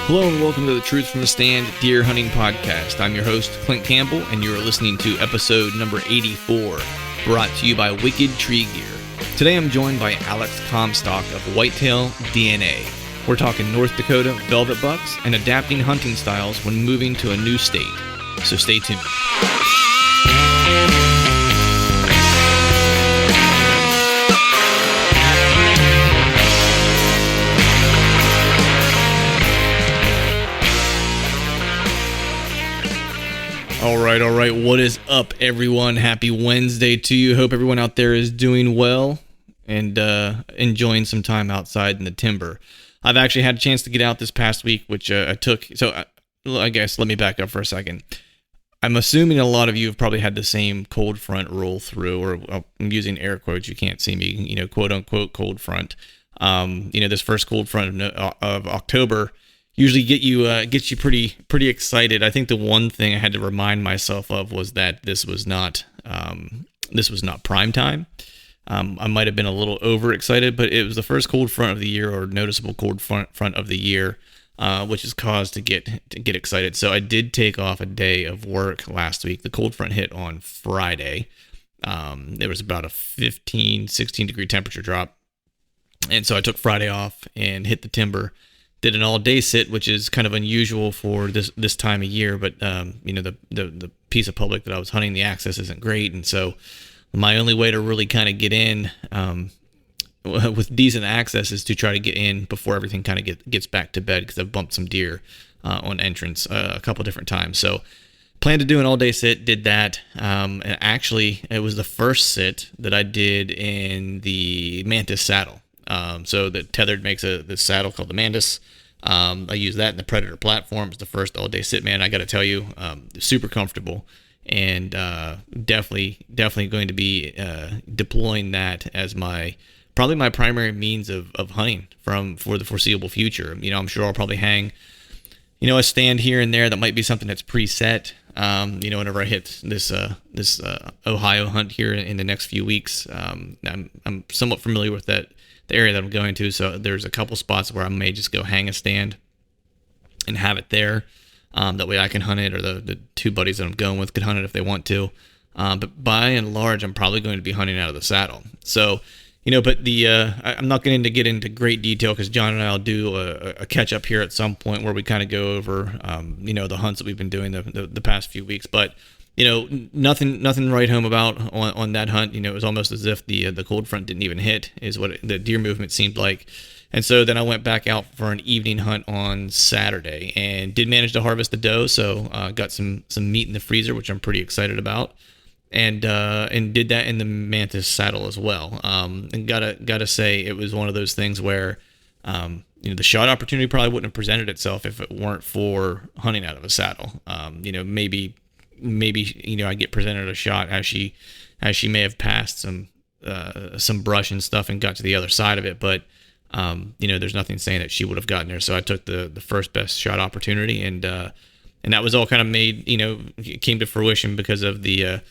Hello and welcome to the Truth from the Stand Deer Hunting Podcast. I'm your host, Clint Campbell, and you are listening to episode number 84, brought to you by Wicked Tree Gear. Today I'm joined by Alex Comstock of Whitetail DNA. We're talking North Dakota velvet bucks and adapting hunting styles when moving to a new state. So stay tuned. All right. What is up, everyone? Happy Wednesday to you. Hope everyone out there is doing well and enjoying some time outside in the timber. I've actually had a chance to get out this past week, which I took. So I guess let me back up for a second. I'm assuming a lot of you have probably had the same cold front roll through, or I'm using air quotes. You can't see me, quote unquote cold front. This first cold front of October usually gets you pretty excited. I think the one thing I had to remind myself of was that this was not prime time. I might have been a little overexcited, but it was the first cold front of the year, or noticeable cold front of the year, which is cause to get excited. So I did take off a day of work last week. The cold front hit on Friday. There was about a 15, 16 degree temperature drop, and so I took Friday off and hit the timber. Did an all-day sit, which is kind of unusual for this time of year, but the piece of public that I was hunting, the access isn't great, and so my only way to really kind of get in with decent access is to try to get in before everything kind of gets back to bed, because I've bumped some deer on entrance a couple different times. So planned to do an all-day sit, did that, and actually it was the first sit that I did in the Mantis saddle. So the Tethered makes this saddle called the Mantis. I use that in the Predator platform. It's the first all-day sit, man. I got to tell you, super comfortable, and definitely going to be deploying that as probably my primary means of hunting for the foreseeable future. I'm sure I'll probably hang, a stand here and there that might be something that's preset. Whenever I hit this Ohio hunt here in the next few weeks, I'm somewhat familiar with the area that I'm going to, so there's a couple spots where I may just go hang a stand and have it there. That way I can hunt it, or the two buddies that I'm going with could hunt it if they want to. But by and large, I'm probably going to be hunting out of the saddle. So, but I'm not going to get into great detail, because John and I will do a catch up here at some point where we kind of go over, the hunts that we've been doing the past few weeks. But nothing to write home about on that hunt. It was almost as if the cold front didn't even hit, is what the deer movement seemed like. And so then I went back out for an evening hunt on Saturday and did manage to harvest the doe. So got some meat in the freezer, which I'm pretty excited about, and did that in the Mantis saddle as well. And gotta say, it was one of those things where the shot opportunity probably wouldn't have presented itself if it weren't for hunting out of a saddle. Maybe I get presented a shot as she may have passed some brush and stuff and got to the other side of it, but there's nothing saying that she would have gotten there. So I took the first best shot opportunity, and that was all kind of made, came to fruition because of the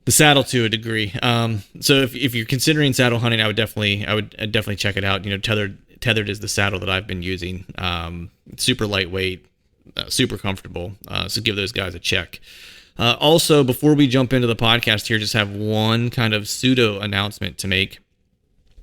saddle to a degree. So if you're considering saddle hunting, I would definitely check it out. Tethered is the saddle that I've been using. Super lightweight, super comfortable. So give those guys a check. Also, before we jump into the podcast here, just have one kind of pseudo announcement to make.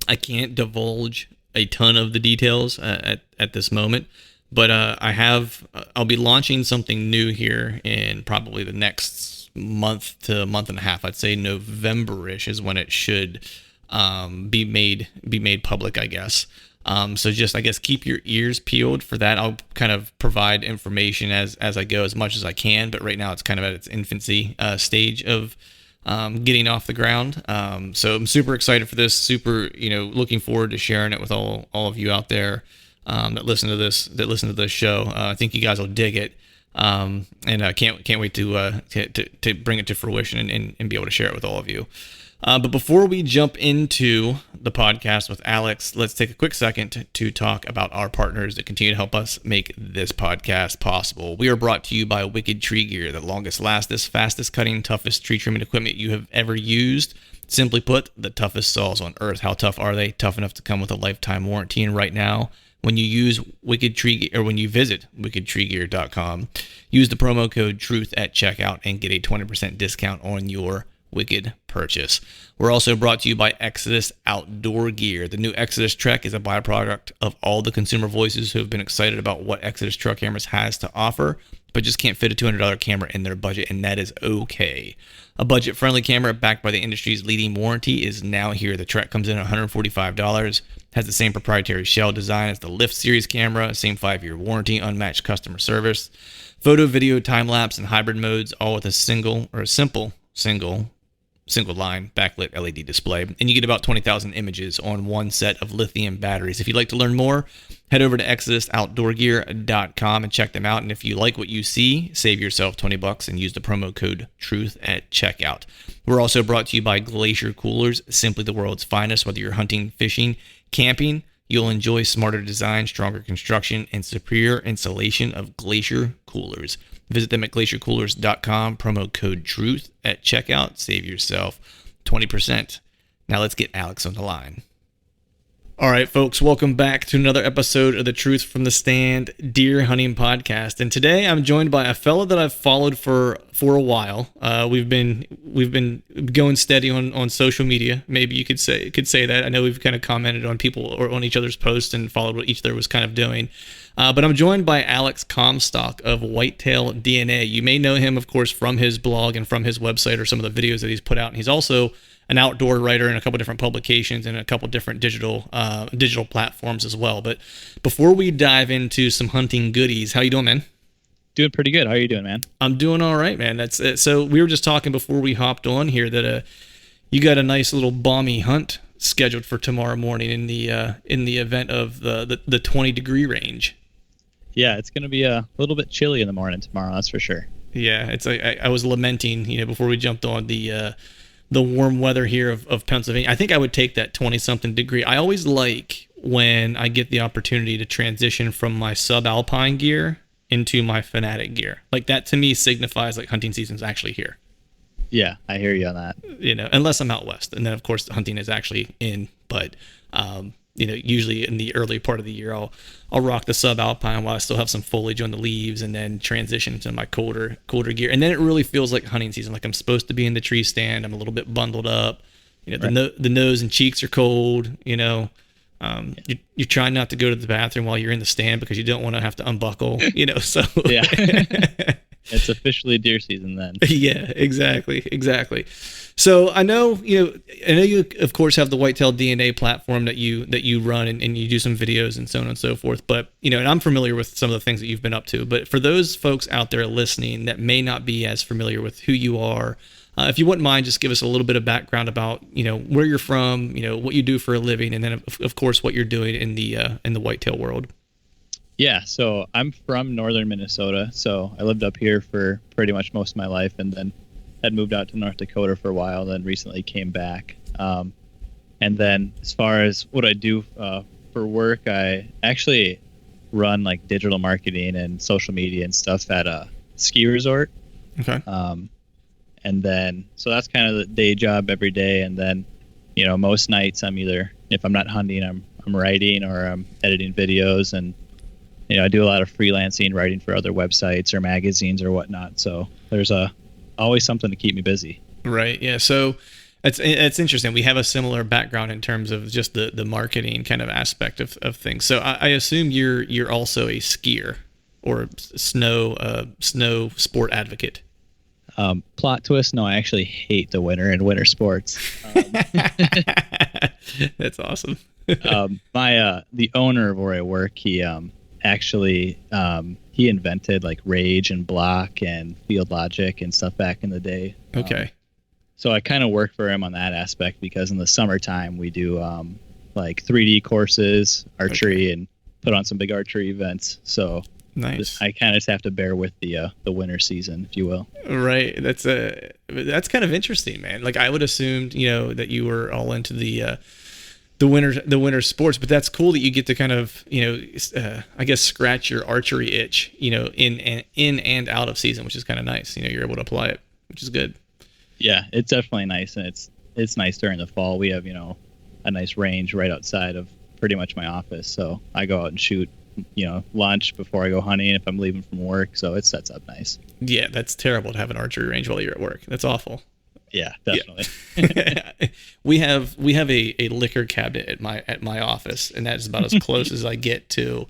I can't divulge a ton of the details at this moment, but I'll be launching something new here in probably the next month to month and a half. I'd say November-ish is when it should be made public, I guess. So just, I guess, keep your ears peeled for that. I'll kind of provide information as I go, as much as I can, but right now it's kind of at its infancy stage of getting off the ground. So I'm super excited for this, super, looking forward to sharing it with all of you out there that listen to this show. I think you guys will dig it. And I can't wait to bring it to fruition and be able to share it with all of you. But before we jump into the podcast with Alex, let's take a quick second to talk about our partners that continue to help us make this podcast possible. We are brought to you by Wicked Tree Gear, the longest lasting, fastest cutting, toughest tree trimming equipment you have ever used. Simply put, the toughest saws on earth. How tough are they? Tough enough to come with a lifetime warranty. And right now, when you use when you visit wickedtreegear.com, use the promo code TRUTH at checkout and get a 20% discount on your Wicked purchase. We're also brought to you by Exodus Outdoor Gear. The new Exodus Trek is a byproduct of all the consumer voices who have been excited about what Exodus Trail Cameras has to offer, but just can't fit a $200 camera in their budget, and that is okay. A budget-friendly camera backed by the industry's leading warranty is now here. The Trek comes in at $145, has the same proprietary shell design as the Lift series camera, same 5-year warranty, unmatched customer service, photo, video, time-lapse, and hybrid modes, all with a simple line backlit LED display, and you get about 20,000 images on one set of lithium batteries. If you'd like to learn more, head over to ExodusOutdoorGear.com and check them out. And if you like what you see, save yourself $20 and use the promo code TRUTH at checkout. We're also brought to you by Glacier Coolers, simply the world's finest. Whether you're hunting, fishing, camping, you'll enjoy smarter design, stronger construction, and superior insulation of Glacier Coolers. Visit them at glaciercoolers.com, promo code TRUTH at checkout. Save yourself 20%. Now let's get Alex on the line. All right, folks, welcome back to another episode of the Truth from the Stand Deer Hunting Podcast. And today I'm joined by a fellow that I've followed for a while. We've been going steady on social media. Maybe you could say that. I know we've kind of commented on people or on each other's posts and followed what each other was kind of doing. But I'm joined by Alex Comstock of Whitetail DNA. You may know him, of course, from his blog and from his website or some of the videos that he's put out. And he's also an outdoor writer in a couple different publications and a couple different digital platforms as well. But before we dive into some hunting goodies, how you doing, man? Doing pretty good. How are you doing, man? I'm doing all right, man. That's it. So we were just talking before we hopped on here that you got a nice little balmy hunt scheduled for tomorrow morning in the event of the 20-degree range. Yeah, it's going to be a little bit chilly in the morning tomorrow, that's for sure. Yeah, it's I was lamenting, before we jumped on the warm weather here of Pennsylvania. I think I would take that 20-something degree. I always like when I get the opportunity to transition from my subalpine gear into my Fanatic gear. Like that to me signifies like hunting season's actually here. Yeah, I hear you on that. Unless I'm out west, and then of course the hunting is actually in. But usually in the early part of the year, I'll rock the subalpine while I still have some foliage on the leaves, and then transition to my colder gear. And then it really feels like hunting season. Like I'm supposed to be in the tree stand. I'm a little bit bundled up. Right. The nose and cheeks are cold. You're trying not to go to the bathroom while you're in the stand because you don't want to have to unbuckle. So yeah. It's officially deer season then. Yeah, exactly. So I know you of course have the Whitetail DNA platform that you run and you do some videos and so on and so forth. But and I'm familiar with some of the things that you've been up to. But for those folks out there listening that may not be as familiar with who you are, if you wouldn't mind, just give us a little bit of background about where you're from, what you do for a living, and then of course what you're doing in the whitetail world. Yeah, so I'm from northern Minnesota, so I lived up here for pretty much most of my life, and then had moved out to North Dakota for a while, then recently came back. And then as far as what I do for work, I actually run like digital marketing and social media and stuff at a ski resort. Okay. And then, so that's kind of the day job every day. And then, most nights I'm either, if I'm not hunting, I'm writing or I'm editing videos, and I do a lot of freelancing, writing for other websites or magazines or whatnot. So there's always something to keep me busy. Right. Yeah. So it's interesting. We have a similar background in terms of just the marketing kind of aspect of things. So I assume you're also a skier or snow sport advocate. Plot twist. No, I actually hate the winter and winter sports. That's awesome. The owner of where I work, he invented like Rage and Block and Field Logic and stuff back in the day. Okay. So I kind of work for him on that aspect because in the summertime we do like 3D courses, archery, and put on some big archery events. So nice. I kind of just have to bear with the winter season, if you will. Right. That's kind of interesting, man. Like I would assume, that you were all into the winter sports, but that's cool that you get to kind of I guess scratch your archery itch in and out of season, which is kind of nice. You're able to apply it, which is good. Yeah, it's definitely nice, and it's it's nice during the fall. We have, a nice range right outside of pretty much my office. So I go out and shoot, lunch before I go hunting if I'm leaving from work. So it sets up nice. Yeah, that's terrible to have an archery range while you're at work. That's awful. Yeah, definitely. Yeah. we have a liquor cabinet at my office, and that's about as close as I get to.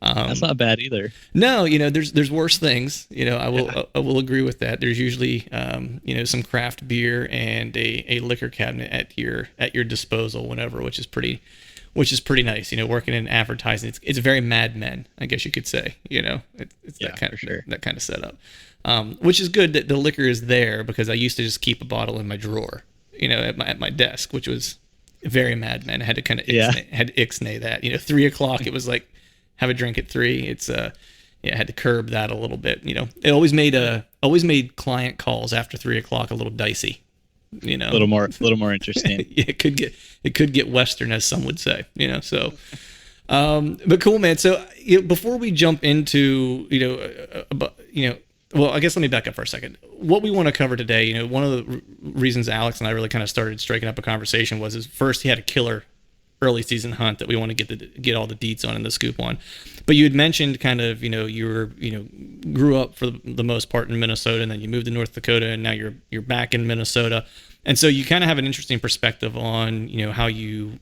That's not bad either. No, there's worse things. I will agree with that. There's usually some craft beer and a liquor cabinet at your disposal whenever, which is pretty nice. Working in advertising, it's very Mad Men, I guess you could say. It's that kind of sure. that kind of setup, which is good that the liquor is there, because I used to just keep a bottle in my drawer, at my desk, which was very Mad Men. I had to kind of ixnay that. 3:00, it was like, have a drink at 3. It's I had to curb that a little bit. It always made client calls after 3:00 a little dicey. A little more interesting. Yeah, it could get Western, as some would say. So, but cool, man. So before we jump into well, I guess let me back up for a second. What we want to cover today, one of the reasons Alex and I really kind of started striking up a conversation was first he had a killer early season hunt that we want to get all the deets on and the scoop on. But you had mentioned kind of, you were, grew up for the most part in Minnesota, and then you moved to North Dakota, and now you're back in Minnesota. And so you kind of have an interesting perspective on, how you,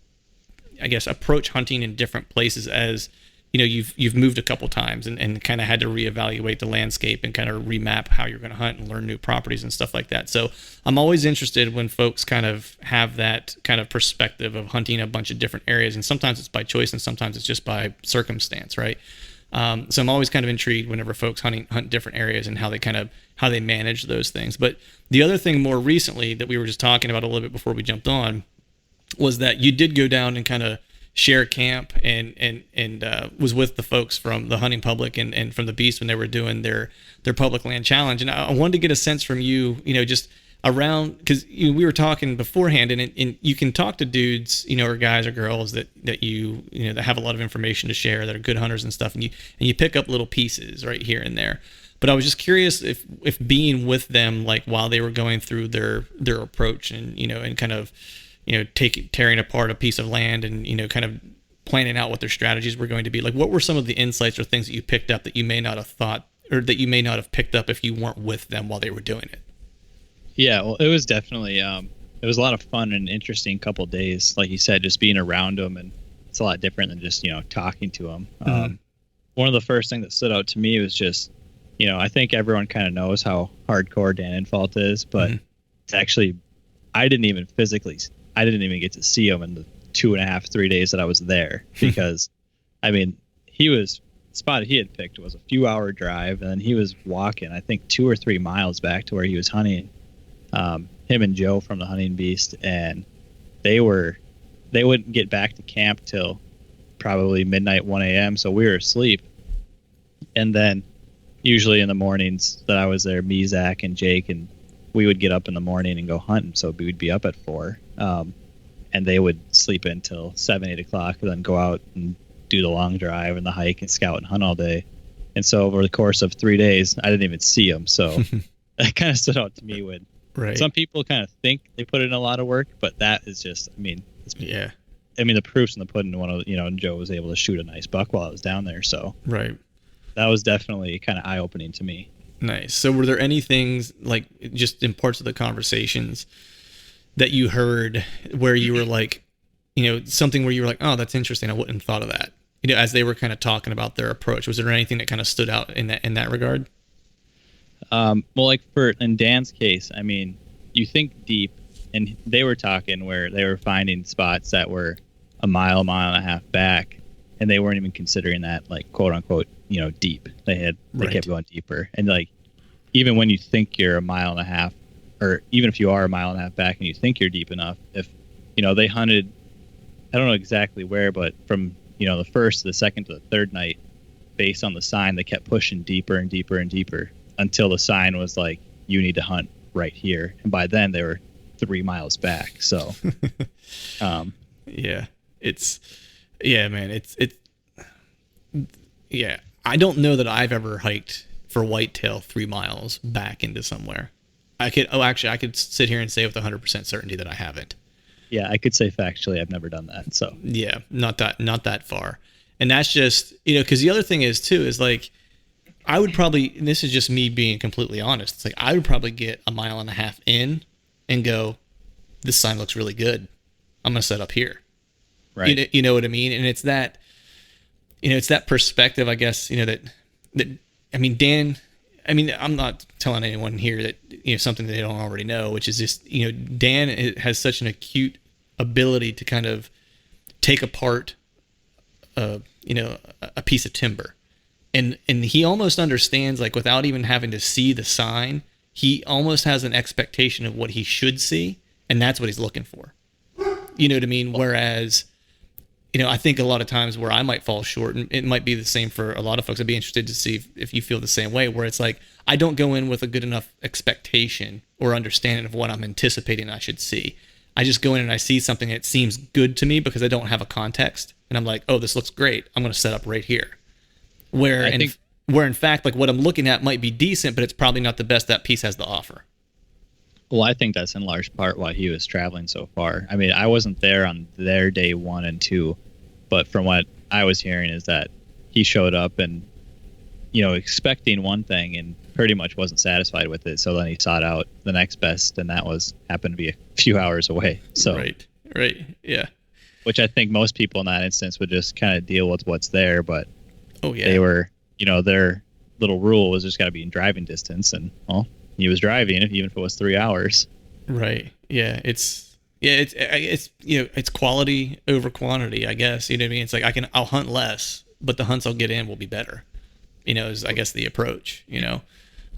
I guess, approach hunting in different places, as, you've moved a couple times and kind of had to reevaluate the landscape and kind of remap how you're going to hunt and learn new properties and stuff like that. So I'm always interested when folks kind of have that kind of perspective of hunting a bunch of different areas, and sometimes it's by choice and sometimes it's just by circumstance, right? So I'm always kind of intrigued whenever folks hunt different areas and how they manage those things. But the other thing more recently that we were just talking about a little bit before we jumped on was that you did go down and kind of share camp and was with the folks from the Hunting Public and from the Beast when they were doing their public land challenge. And I wanted to get a sense from you, just around, because we were talking beforehand, and you can talk to dudes, or guys or girls that that have a lot of information to share, that are good hunters and stuff, and you pick up little pieces right here and there. But I was just curious if being with them, like while they were going through their approach and and kind of tearing apart a piece of land and, kind of planning out what their strategies were going to be. Like, what were some of the insights or things that you picked up that you may not have thought, or that you may not have picked up if you weren't with them while they were doing it? Yeah, well, it was definitely, it was a lot of fun and interesting couple of days. Like you said, just being around them, and it's a lot different than just, talking to them. Mm-hmm. One of the first things that stood out to me was just, I think everyone kind of knows how hardcore Dan Infalt is, but it's actually, I didn't even get to see him in the 2.5, 3 days that I was there, because, spot he had picked was a few hour drive, and then he was walking, I think 2 or 3 miles back to where he was hunting, him and Joe from the Hunting Beast, and they wouldn't get back to camp till probably midnight, 1 a.m. So we were asleep. And then usually in the mornings that I was there, me, Zach, and Jake, and we would get up in the morning and go hunting. So we would be up at 4. And they would sleep until 7, 8 o'clock, and then go out and do the long drive and the hike and scout and hunt all day. And so over the course of 3 days, I didn't even see them. So that kind of stood out to me. When some people kind of think they put in a lot of work, but that is just, the proof's in the pudding. One of, Joe was able to shoot a nice buck while I was down there. So that was definitely kind of eye-opening to me. Nice. So were there any things, like, just in parts of the conversations that you heard where you were like, something where you were like, oh, that's interesting, I wouldn't have thought of that, as they were kind of talking about their approach? Was there anything that kind of stood out in that regard? Well, like in Dan's case, you think deep, and they were talking where they were finding spots that were a mile and a half back, and they weren't even considering that, like, quote unquote, deep. They kept going deeper. And like, even when you think you're a mile and a half, or even if you are a mile and a half back and you think you're deep enough, if, they hunted, I don't know exactly where, but from, the first to the second to the third night, based on the sign, they kept pushing deeper and deeper and deeper until the sign was like, you need to hunt right here. And by then they were 3 miles back. So, man, I don't know that I've ever hiked for whitetail 3 miles back into somewhere. I could sit here and say with 100% certainty that I haven't. Yeah, I could say factually I've never done that. So Yeah, not that far. And that's just, because the other thing is too, is like, I would probably, and this is just me being completely honest, it's like I would probably get a mile and a half in and go, this sign looks really good. I'm going to set up here. right. You know what I mean? And it's that, it's that perspective, I guess, that, I mean, Dan, I mean, I'm not telling anyone here that, something that they don't already know, which is just, Dan has such an acute ability to kind of take apart, a piece of timber. And he almost understands, like, without even having to see the sign, he almost has an expectation of what he should see, and that's what he's looking for. You know what I mean? Whereas, I think a lot of times where I might fall short, and it might be the same for a lot of folks. I'd be interested to see if you feel the same way, where it's like, I don't go in with a good enough expectation or understanding of what I'm anticipating I should see. I just go in and I see something that seems good to me because I don't have a context. And I'm like, oh, this looks great. I'm going to set up right here. Where in fact, like, what I'm looking at might be decent, but it's probably not the best that piece has to offer. Well, I think that's in large part why he was traveling so far. I mean, I wasn't there on their day 1 and 2, but from what I was hearing is that he showed up and, expecting one thing and pretty much wasn't satisfied with it. So then he sought out the next best, and that happened to be a few hours away. So Right. Yeah. Which I think most people in that instance would just kind of deal with what's there, but oh yeah, they were, their little rule was just got to be in driving distance, and well, he was driving even if it was 3 hours. Right. Yeah. It's quality over quantity, I guess. You know what I mean? It's like I'll hunt less, but the hunts I'll get in will be better. Is I guess the approach.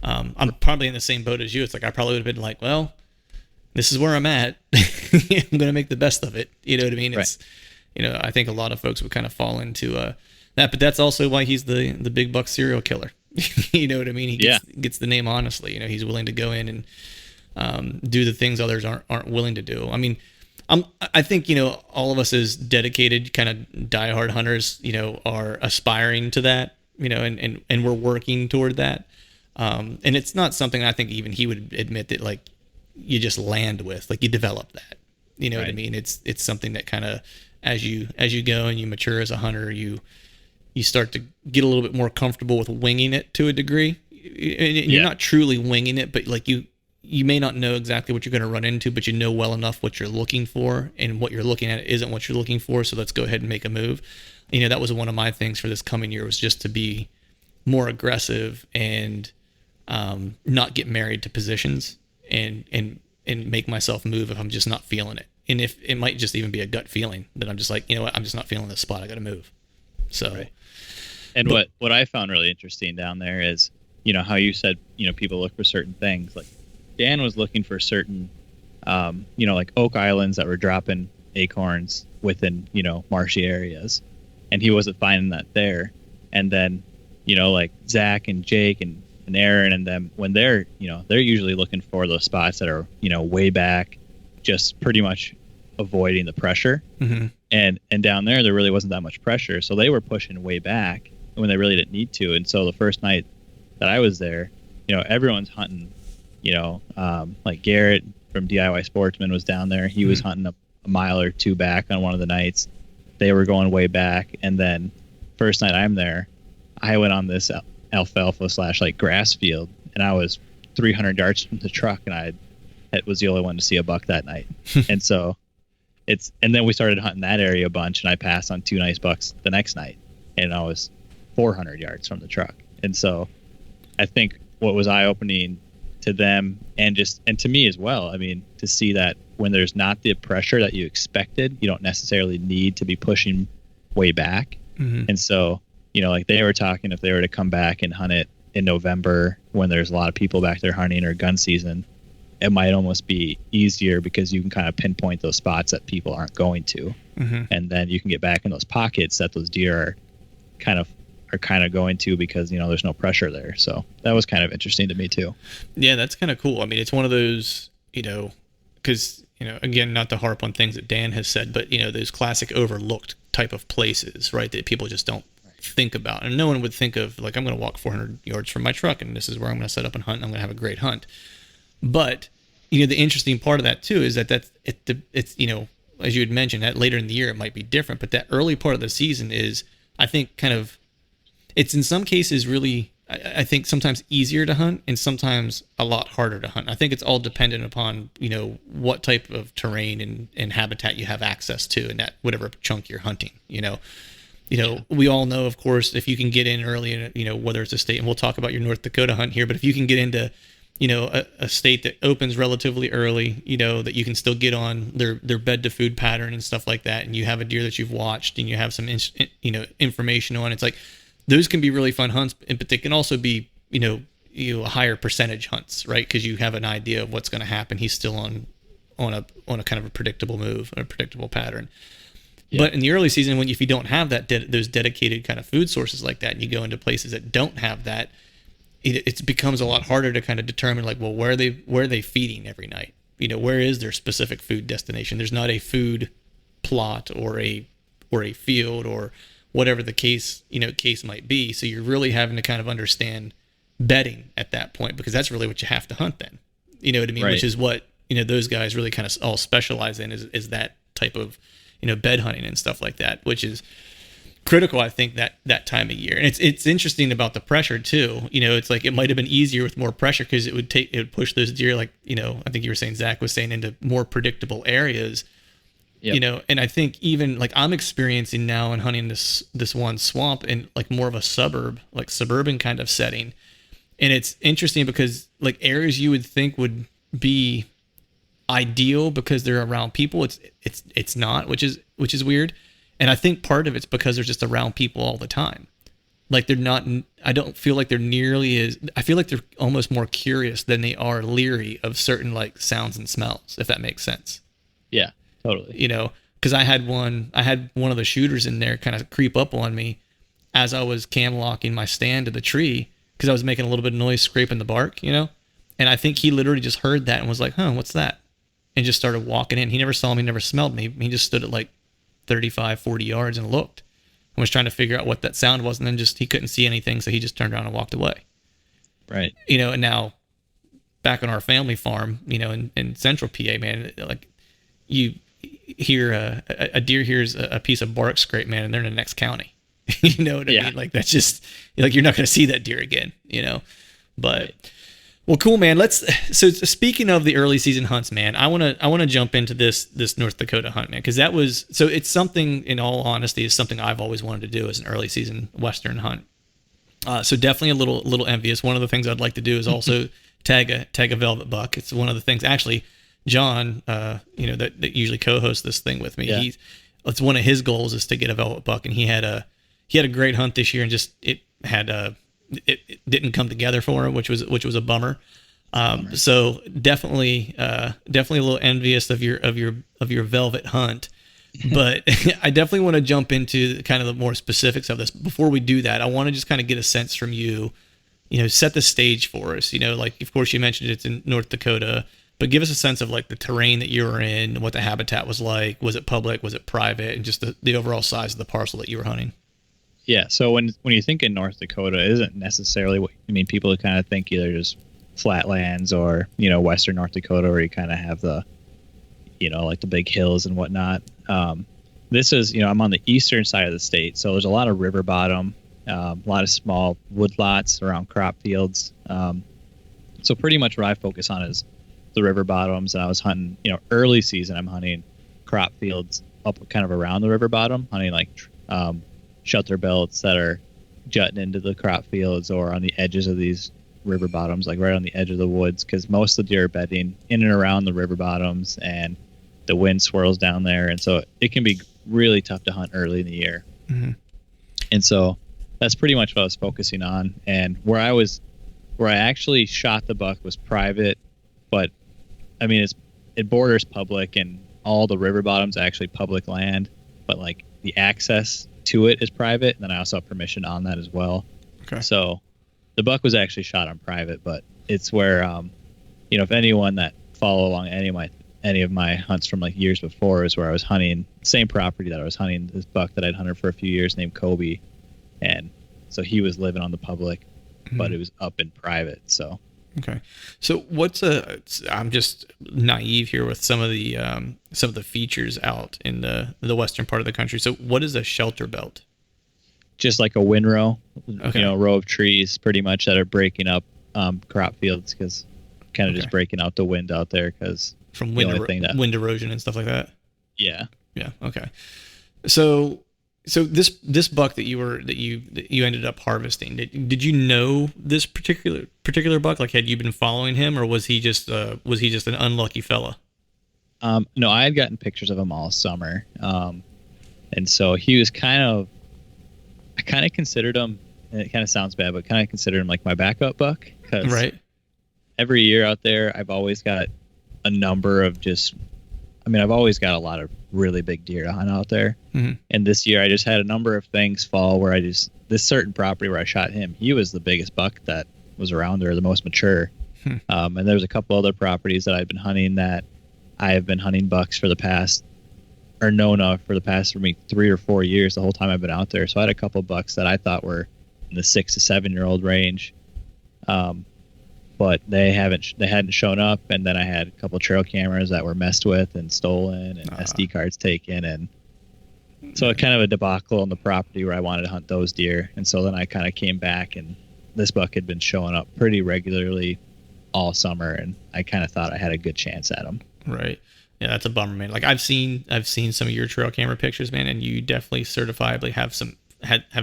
I'm probably in the same boat as you. It's like I probably would have been like, well, this is where I'm at. I'm gonna make the best of it. You know what I mean? It's right. I think a lot of folks would kind of fall into that, but that's also why he's the big buck serial killer. You know what I mean? He gets the name honestly. He's willing to go in and do the things others aren't willing to do. I mean, I think all of us as dedicated kind of diehard hunters, are aspiring to that. And we're working toward that. And it's not something I think even he would admit that, like, you just land with, like, you develop that. You know right. what I mean? It's something that kind of, as you go and you mature as a hunter, you start to get a little bit more comfortable with winging it to a degree. And you're not truly winging it, but like you may not know exactly what you're going to run into, but you know well enough what you're looking for, and what you're looking at isn't what you're looking for. So let's go ahead and make a move. That was one of my things for this coming year, was just to be more aggressive and not get married to positions and make myself move if I'm just not feeling it. And if it might just even be a gut feeling that I'm just like, what, I'm just not feeling this spot. I got to move. So, right. And what I found really interesting down there is, how you said, people look for certain things. Like Dan was looking for certain, like oak islands that were dropping acorns within, marshy areas, and he wasn't finding that there. And then, like Zach and Jake and Aaron and them, when they're usually looking for those spots that are, way back, just pretty much avoiding the pressure. Mm-hmm. And down there really wasn't that much pressure, so they were pushing way back when they really didn't need to. And so the first night that I was there, everyone's hunting, like Garrett from DIY Sportsman was down there. He was hunting a mile or two back on one of the nights. They were going way back. And then first night I'm there, I went on this alfalfa / like grass field, and I was 300 yards from the truck, and it was the only one to see a buck that night. And so and then we started hunting that area a bunch, and I passed on 2 nice bucks the next night, and I was 400 yards from the truck. And so I think what was eye-opening to them and to me as well, I mean, to see that when there's not the pressure that you expected, you don't necessarily need to be pushing way back. Mm-hmm. And so, like they were talking, if they were to come back and hunt it in November when there's a lot of people back there hunting, or gun season, it might almost be easier because you can kind of pinpoint those spots that people aren't going to. Mm-hmm. And then you can get back in those pockets that those deer are kind of going to, because there's no pressure there. So that was kind of interesting to me too. Yeah, that's kind of cool. I mean, it's one of those, because again, not to harp on things that Dan has said, but those classic overlooked type of places, right, that people just don't think about. And no one would think of, like, I'm going to walk 400 yards from my truck and this is where I'm going to set up and hunt and I'm going to have a great hunt. But the interesting part of that too is that it's as you had mentioned, that later in the year it might be different, but that early part of the season is, I think, kind of, it's in some cases really, I think sometimes easier to hunt and sometimes a lot harder to hunt. I think it's all dependent upon what type of terrain and habitat you have access to in that whatever chunk you're hunting. We all know, of course, if you can get in early, whether it's a state, and we'll talk about your North Dakota hunt here, but if you can get into a state that opens relatively early, that you can still get on their bed to food pattern and stuff like that, and you have a deer that you've watched and you have some information on, it's like those can be really fun hunts, but they can also be a higher percentage hunts, right? Because you have an idea of what's going to happen. He's still on a kind of a predictable move, a predictable pattern. Yeah. But in the early season, if you don't have those dedicated kind of food sources like that, and you go into places that don't have that, it becomes a lot harder to kind of determine, like, well, where are they feeding every night? Where is their specific food destination? There's not a food plot or a field or whatever the case might be. So you're really having to kind of understand bedding at that point, because that's really what you have to hunt then. You know what I mean? Right. Which is what those guys really kind of all specialize in is that type of bed hunting and stuff like that, which is critical, I think, that time of year. And it's interesting about the pressure too. It's like it might have been easier with more pressure because it would push those deer, like I think you were saying, Zach was saying, into more predictable areas. Yep. And I think even like I'm experiencing now in hunting this one swamp in like more of a suburban kind of setting. And it's interesting because like areas you would think would be ideal because they're around people, it's not, which is weird. And I think part of it's because they're just around people all the time. Like they're not, I don't feel like they're nearly as, I feel like they're almost more curious than they are leery of certain like sounds and smells, if that makes sense. Yeah, totally. Because I had one of the shooters in there kind of creep up on me as I was cam locking my stand to the tree because I was making a little bit of noise scraping the bark, and I think he literally just heard that and was like, huh, what's that? And just started walking in. He never saw me, never smelled me. He just stood at like 35, 40 yards and looked and was trying to figure out what that sound was. And then he couldn't see anything. So he just turned around and walked away. Right. And now back on our family farm, in central PA, man, like you hear a deer hears a piece of bark scrape, man, and they're in the next county. You know what I mean? Like that's just like, you're not going to see that deer again, but right. Well, cool, man. So speaking of the early season hunts, man, I want to jump into this North Dakota hunt, man, because it's something, in all honesty, is something I've always wanted to do as an early season Western hunt. So definitely a little envious. One of the things I'd like to do is also tag a velvet buck. It's one of the things, actually, John, that usually co-hosts this thing with me. Yeah. It's one of his goals is to get a velvet buck, and he had a great hunt this year, and just it didn't come together for him, which was a bummer. So definitely a little envious of your velvet hunt, but I definitely want to jump into kind of the more specifics of this. Before we do that, I want to just kind of get a sense from you, set the stage for us. Like, of course you mentioned it's in North Dakota, but give us a sense of like the terrain that you were in, what the habitat was like. Was it public? Was it private? And just the overall size of the parcel that you were hunting. Yeah, so when you think in North Dakota, it isn't necessarily what people kind of think either just flatlands or Western North Dakota, where you kind of have the like the big hills and whatnot. This is I'm on the eastern side of the state, so there's a lot of river bottom, a lot of small wood lots around crop fields. So pretty much what I focus on is the river bottoms, and I was hunting early season. I'm hunting crop fields up kind of around the river bottom, hunting like shelter belts that are jutting into the crop fields or on the edges of these river bottoms, like right on the edge of the woods, because most of the deer are bedding in and around the river bottoms, and the wind swirls down there, and so it can be really tough to hunt early in the year. Mm-hmm. And so that's pretty much what I was focusing on. And where I actually shot the buck was private, but it borders public, and all the river bottoms are actually public land, but like the access to it is private, and then I also have permission on that as well. Okay. So the buck was actually shot on private, but it's where if anyone that follow along any of my hunts from like years before, is where I was hunting same property that I was hunting this buck that I'd hunted for a few years named Kobe, and so he was living on the public, but it was up in private. So Okay. So I'm just naive here with some of the features out in the western part of the country. So what is a shelter belt? Just like a windrow, Okay. row of trees pretty much that are breaking up crop fields, because kind of just breaking out the wind out there, because From wind erosion and stuff like that. Yeah. Yeah. Okay. So this buck that you ended up harvesting, did you know this particular buck? Like, had you been following him, or was he just an unlucky fella? No, I had gotten pictures of him all summer, and so he was I kind of considered him, and it kind of sounds bad, but kind of considered him like my backup buck, because Right. every year out there, I've always got a number of I've always got a lot of really big deer to hunt out there. Mm-hmm. And this year I just had a number of things fall where this certain property where I shot him, he was the biggest buck that was around there, the most mature. And there's a couple other properties that I've been hunting that I have been hunting bucks for the past, or known of for the past, for me, 3 or 4 years, the whole time I've been out there. So I had a couple bucks that I thought were in the 6 to 7 year old range. But they hadn't shown up, and then I had a couple trail cameras that were messed with and stolen, and SD cards taken, and so kind of a debacle on the property where I wanted to hunt those deer. And so then I kind of came back, and this buck had been showing up pretty regularly all summer, and I kind of thought I had a good chance at him. Right. Yeah, that's a bummer, man. Like, I've seen some of your trail camera pictures, man, and you definitely certifiably have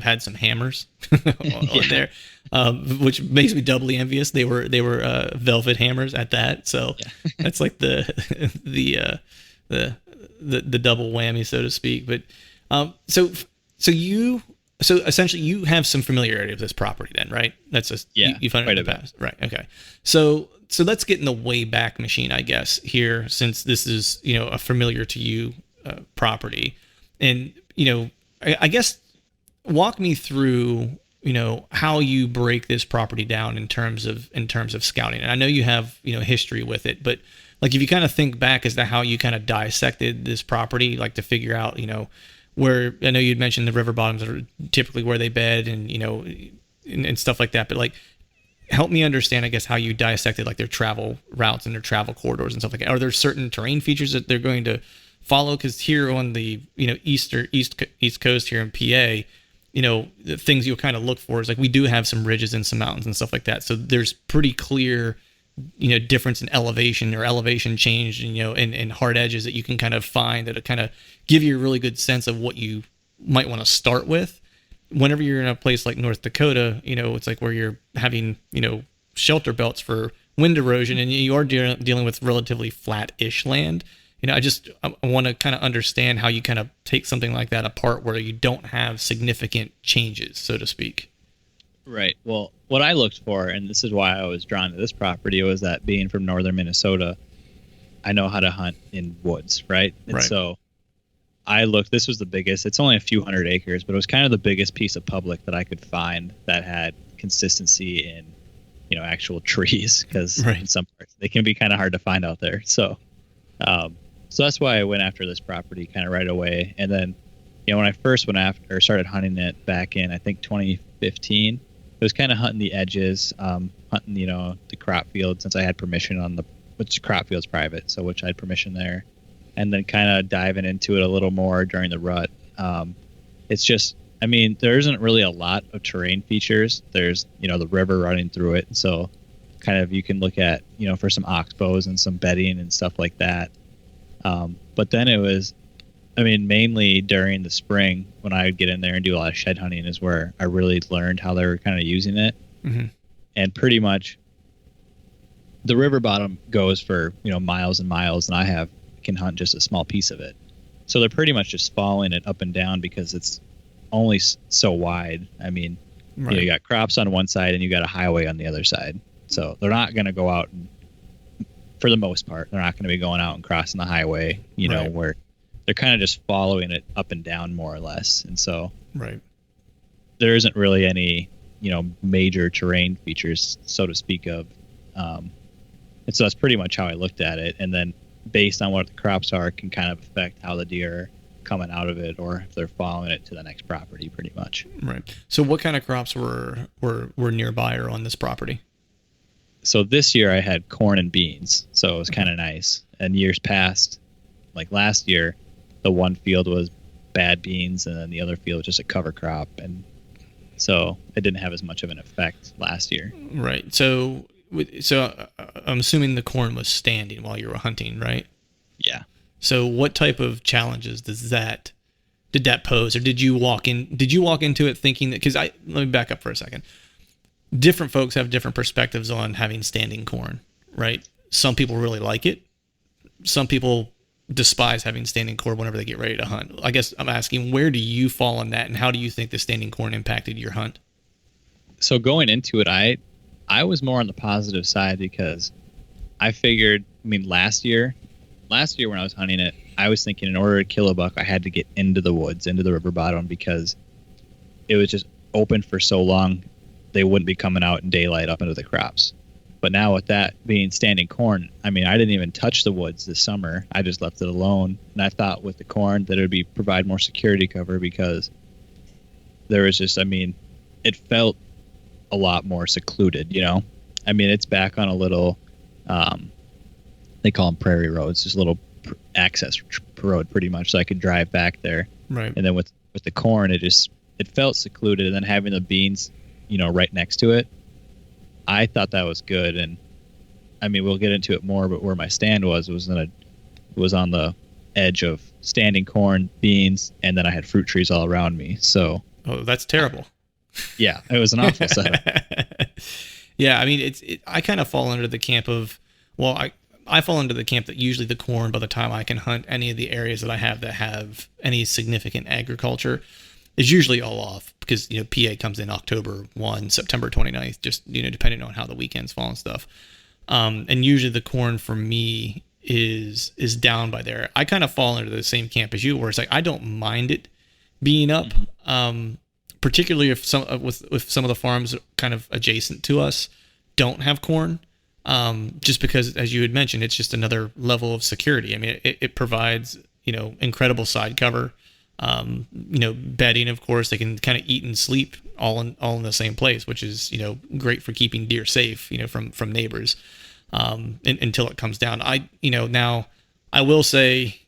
had some hammers on there, which makes me doubly envious. They were velvet hammers at that, so that's like the double whammy, so to speak. But so essentially you have some familiarity with this property, then, right? That's you've hunted in the past, right? Okay, so let's get in the way back machine, I guess, here, since this is a familiar to you property, and I guess. Walk me through, how you break this property down in terms of scouting. And I know you have, history with it, but like, if you kind of think back as to how you kind of dissected this property, like to figure out, where, I know you'd mentioned the river bottoms are typically where they bed, and, and stuff like that. But like, help me understand, I guess, how you dissected like their travel routes and their travel corridors and stuff like that. Are there certain terrain features that they're going to follow? Because here on the, east coast here in PA, the things you'll kind of look for is like, we do have some ridges and some mountains and stuff like that. So there's pretty clear, difference in elevation or elevation change, and hard edges that you can kind of find that kind of give you a really good sense of what you might want to start with. Whenever you're in a place like North Dakota, it's like where you're having, shelter belts for wind erosion, and you are dealing with relatively flat-ish land. I want to kind of understand how you kind of take something like that apart where you don't have significant changes, so to speak. Right. Well, what I looked for, and this is why I was drawn to this property, was that being from northern Minnesota, I know how to hunt in woods, right? And so I looked, this was the biggest, it's only a few hundred acres, but it was kind of the biggest piece of public that I could find that had consistency in, actual trees, because in some parts they can be kind of hard to find out there. So that's why I went after this property kind of right away. And then, when I first went after, or started hunting it back in, I think 2015, it was kind of hunting the edges, hunting, the crop field, since I had permission on which crop field's private, so which I had permission there. And then kind of diving into it a little more during the rut. It's just, there isn't really a lot of terrain features. There's, the river running through it. So kind of you can look at, for some oxbows and some bedding and stuff like that. But then it was, mainly during the spring when I would get in there and do a lot of shed hunting is where I really learned how they were kind of using it. Mm-hmm. And pretty much the river bottom goes for, miles and miles, and I can hunt just a small piece of it. So they're pretty much just following it up and down because it's only so wide. You got crops on one side and you got a highway on the other side. So they're not going to go out and, for the most part, they're not going to be going out and crossing the highway, where they're kind of just following it up and down more or less. And so there isn't really any, major terrain features, so to speak of. And so that's pretty much how I looked at it. And then based on what the crops are, can kind of affect how the deer are coming out of it, or if they're following it to the next property, pretty much. Right. So what kind of crops were nearby or on this property? So this year I had corn and beans, so it was kind of nice. And years past, like last year, the one field was bad beans, and then the other field was just a cover crop, and so it didn't have as much of an effect last year. Right. So I'm assuming the corn was standing while you were hunting, right? Yeah. So what type of challenges did that pose, or did you walk into it thinking that? Because let me back up for a second. Different folks have different perspectives on having standing corn, right? Some people really like it. Some people despise having standing corn whenever they get ready to hunt. I guess I'm asking, where do you fall on that, and how do you think the standing corn impacted your hunt? So going into it, I was more on the positive side because I figured, last year when I was hunting it, I was thinking in order to kill a buck, I had to get into the woods, into the river bottom, because it was just open for so long, they wouldn't be coming out in daylight up into the crops. But now with that being standing corn, I didn't even touch the woods this summer. I just left it alone. And I thought with the corn that it would provide more security cover, because there was just, it felt a lot more secluded, it's back on a little, they call them prairie roads, just a little access road pretty much, so I could drive back there. Right. And then with the corn, it felt secluded, and then having the beans, right next to it, I thought that was good. And we'll get into it more, but where my stand was on the edge of standing corn, beans, and then I had fruit trees all around me. So that's terrible. Yeah, it was an awful setup. Yeah, I kind of fall under the camp of, I fall into the camp that usually the corn, by the time I can hunt any of the areas that I have that have any significant agriculture, is usually all off, because PA comes in October 1, September 29th, just depending on how the weekends fall and stuff. And usually the corn for me is down by there. I kind of fall into the same camp as you, where it's like I don't mind it being up, particularly if some of the farms kind of adjacent to us don't have corn. Just because, as you had mentioned, it's just another level of security. It provides, incredible side cover, bedding, of course. They can kind of eat and sleep all in the same place, which is, great for keeping deer safe, from neighbors, until it comes down. Now I will say,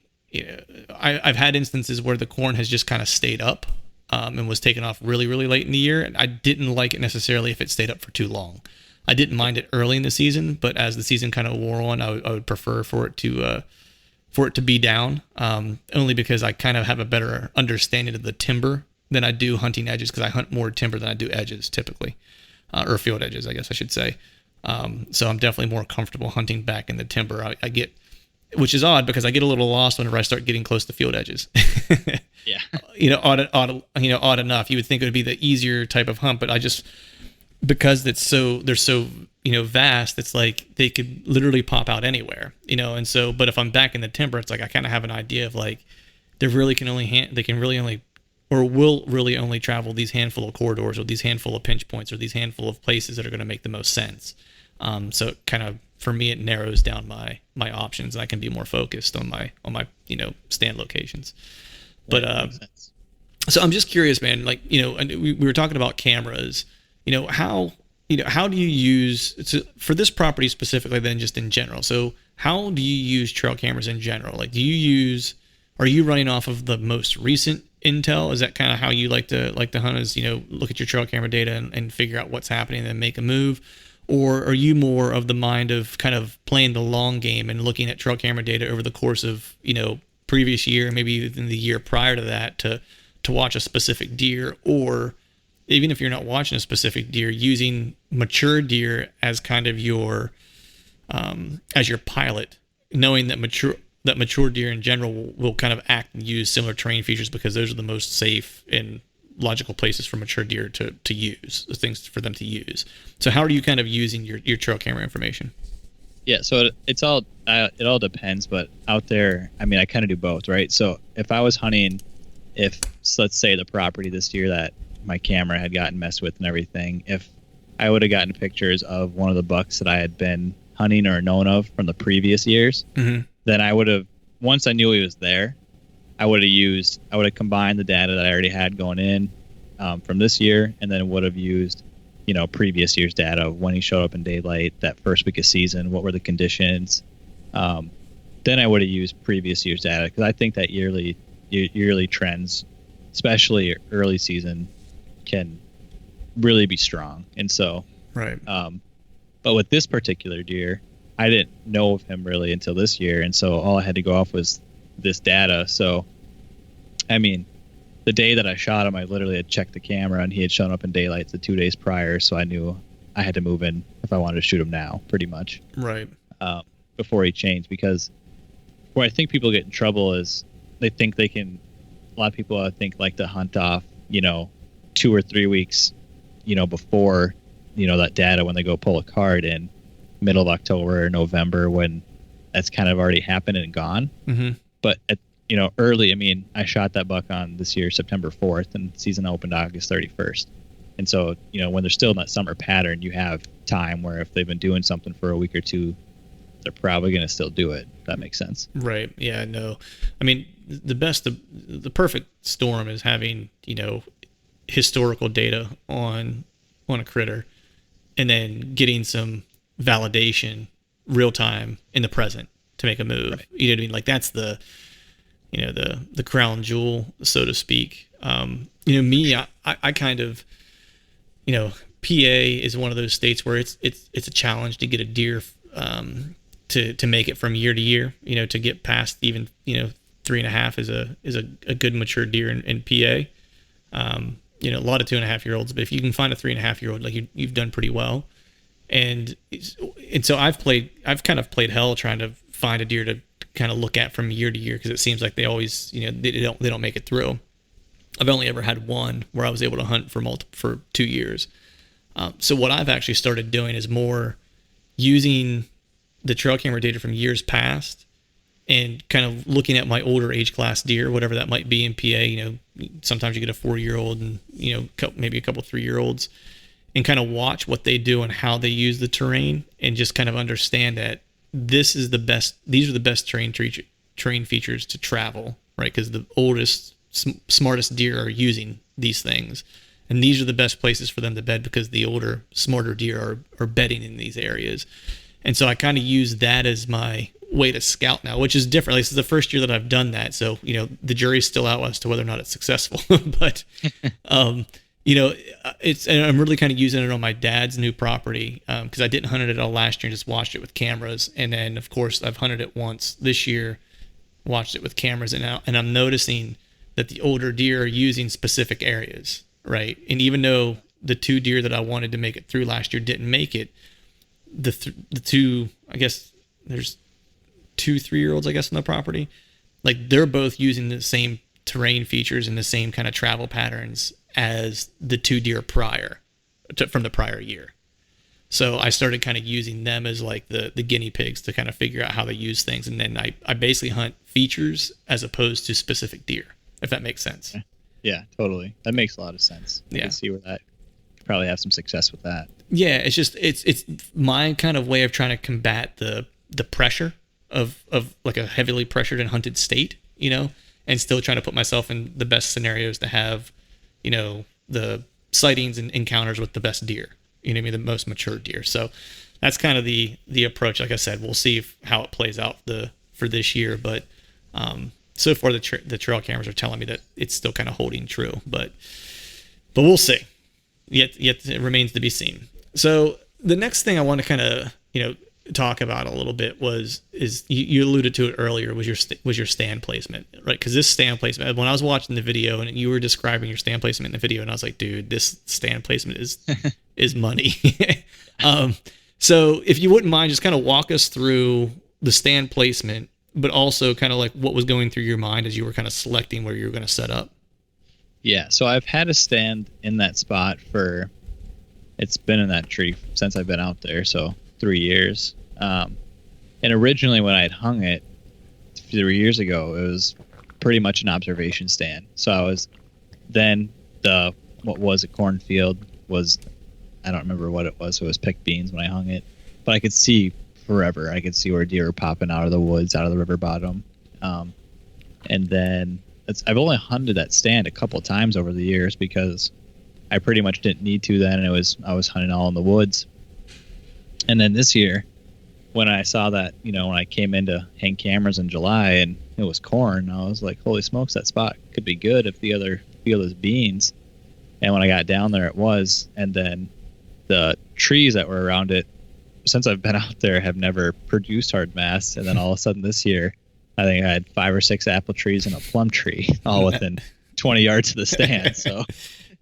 I've had instances where the corn has just kind of stayed up, and was taken off really, really late in the year. And I didn't like it necessarily if it stayed up for too long. I didn't mind it early in the season, but as the season kind of wore on, I would prefer for it to be down, only because I kind of have a better understanding of the timber than I do hunting edges, because I hunt more timber than I do edges typically, or field edges, I guess I should say. So I'm definitely more comfortable hunting back in the timber. I get, which is odd, because I get a little lost whenever I start getting close to field edges. Yeah. Odd enough. You would think it would be the easier type of hunt, but because they're so vast, it's like they could literally pop out anywhere, and so, but if I'm back in the timber, it's like I kind of have an idea of like they will really only travel these handful of corridors, or these handful of pinch points, or these handful of places that are going to make the most sense. So it kind of, for me, it narrows down my options, and I can be more focused on my stand locations. But so I'm just curious, man, like, and we were talking about cameras. How do you use, for this property specifically, then just in general? So how do you use trail cameras in general? Like, are you running off of the most recent intel? Is that kind of how you like to hunt, is, look at your trail camera data and figure out what's happening and then make a move? Or are you more of the mind of kind of playing the long game and looking at trail camera data over the course of, previous year, maybe even the year prior to that, to watch a specific deer? Or even if you're not watching a specific deer, using mature deer as kind of your pilot, knowing that mature deer in general will kind of act and use similar terrain features, because those are the most safe and logical places for mature deer to use, the things for them to use. So how are you kind of using your trail camera information? Yeah, so it all depends, but out there, I kind of do both, right? So if I was hunting, let's say the property this year that my camera had gotten messed with and everything, if I would have gotten pictures of one of the bucks that I had been hunting or known of from the previous years, then I would have, once I knew he was there, I would have combined the data that I already had going in from this year, and then would have used, previous year's data of when he showed up in daylight, that first week of season, what were the conditions. Then I would have used previous year's data, because I think that yearly trends, especially early season, can really be strong. And so, right. But with this particular deer, I didn't know of him really until this year, and so all I had to go off was this data. So, I mean, the day that I shot him, I literally had checked the camera, and he had shown up in daylight the 2 days prior, so I knew I had to move in if I wanted to shoot him now, pretty much. Right. Before he changed, because where I think people get in trouble is they think they can. A lot of people, I think, like to hunt off, 2 or 3 weeks, before, that data, when they go pull a card in middle of October or November, when that's kind of already happened and gone. Mm-hmm. But at, early, I mean, I shot that buck on this year September 4th, and season opened August 31st. And so, when they're still in that summer pattern, you have time where if they've been doing something for a week or two, they're probably going to still do it. If that makes sense. Right. Yeah, no. I mean, the perfect storm is having, historical data on a critter, and then getting some validation real time in the present to make a move. Right. You know what I mean? Like, that's the crown jewel, so to speak. Me, I kind of, PA is one of those states where it's a challenge to get a deer to make it from year to year, to get past even 3.5 is a good mature deer in PA. A lot of 2.5-year-olds, but if you can find a 3.5-year-old, like you've done pretty well. And so I've kind of played hell trying to find a deer to kind of look at from year to year, because it seems like they always, they don't make it through. I've only ever had one where I was able to hunt for 2 years. So what I've actually started doing is more using the trail camera data from years past, and kind of looking at my older age class deer, whatever that might be in PA. Sometimes you get a 4-year-old and, maybe a couple 3-year-olds, and kind of watch what they do and how they use the terrain, and just kind of understand that these are the best terrain features to travel, right? Because the oldest, smartest deer are using these things, and these are the best places for them to bed, because the older, smarter deer are bedding in these areas. And so I kind of use that as my way to scout now, which is different. Like, this is the first year that I've done that, so the jury's still out as to whether or not it's successful. But it's, and I'm really kind of using it on my dad's new property, because I didn't hunt it at all last year and just watched it with cameras. And then, of course, I've hunted it once this year, watched it with cameras, and I'm noticing that the older deer are using specific areas, right? And even though the 2 deer that I wanted to make it through last year didn't make it, the 2, I guess there's 2 3-year-olds, I guess, on the property, like, they're both using the same terrain features and the same kind of travel patterns as the 2 deer from the prior year. So I started kind of using them as like the guinea pigs to kind of figure out how they use things. And then I basically hunt features as opposed to specific deer, if that makes sense. Yeah, totally. That makes a lot of sense. I can see where that could probably have some success with that. Yeah, it's just it's my kind of way of trying to combat the pressure of like a heavily pressured and hunted state, and still trying to put myself in the best scenarios to have, the sightings and encounters with the best deer, the most mature deer. So that's kind of the approach. Like I said, we'll see how it plays out for this year, but so far the trail cameras are telling me that it's still kind of holding true, but we'll see. Yet it remains to be seen. So the next thing I want to kind of talk about a little bit is you alluded to it earlier, was your stand placement, right? Because this stand placement, when I was watching the video and you were describing your stand placement in the video, and I was like, dude, this stand placement is money. So if you wouldn't mind, just kind of walk us through the stand placement, but also kind of like what was going through your mind as you were kind of selecting where you were going to set up. Yeah, so I've had a stand in that spot it's been in that tree since I've been out there, so 3 years. And originally when I had hung it 3 years ago, it was pretty much an observation stand. So I was then what was a cornfield was, I don't remember what it was. So it was picked beans when I hung it, but I could see forever. I could see where deer were popping out of the woods, out of the river bottom. And then I've only hunted that stand a couple times over the years, because I pretty much didn't need to then. I was hunting all in the woods. And then this year, when I saw that, when I came in to hang cameras in July and it was corn, I was like, holy smokes, that spot could be good if the other field is beans. And when I got down there, it was. And then the trees that were around it, since I've been out there, have never produced hard mass. And then all of a sudden this year, I think I had 5 or 6 apple trees and a plum tree all within 20 yards of the stand. So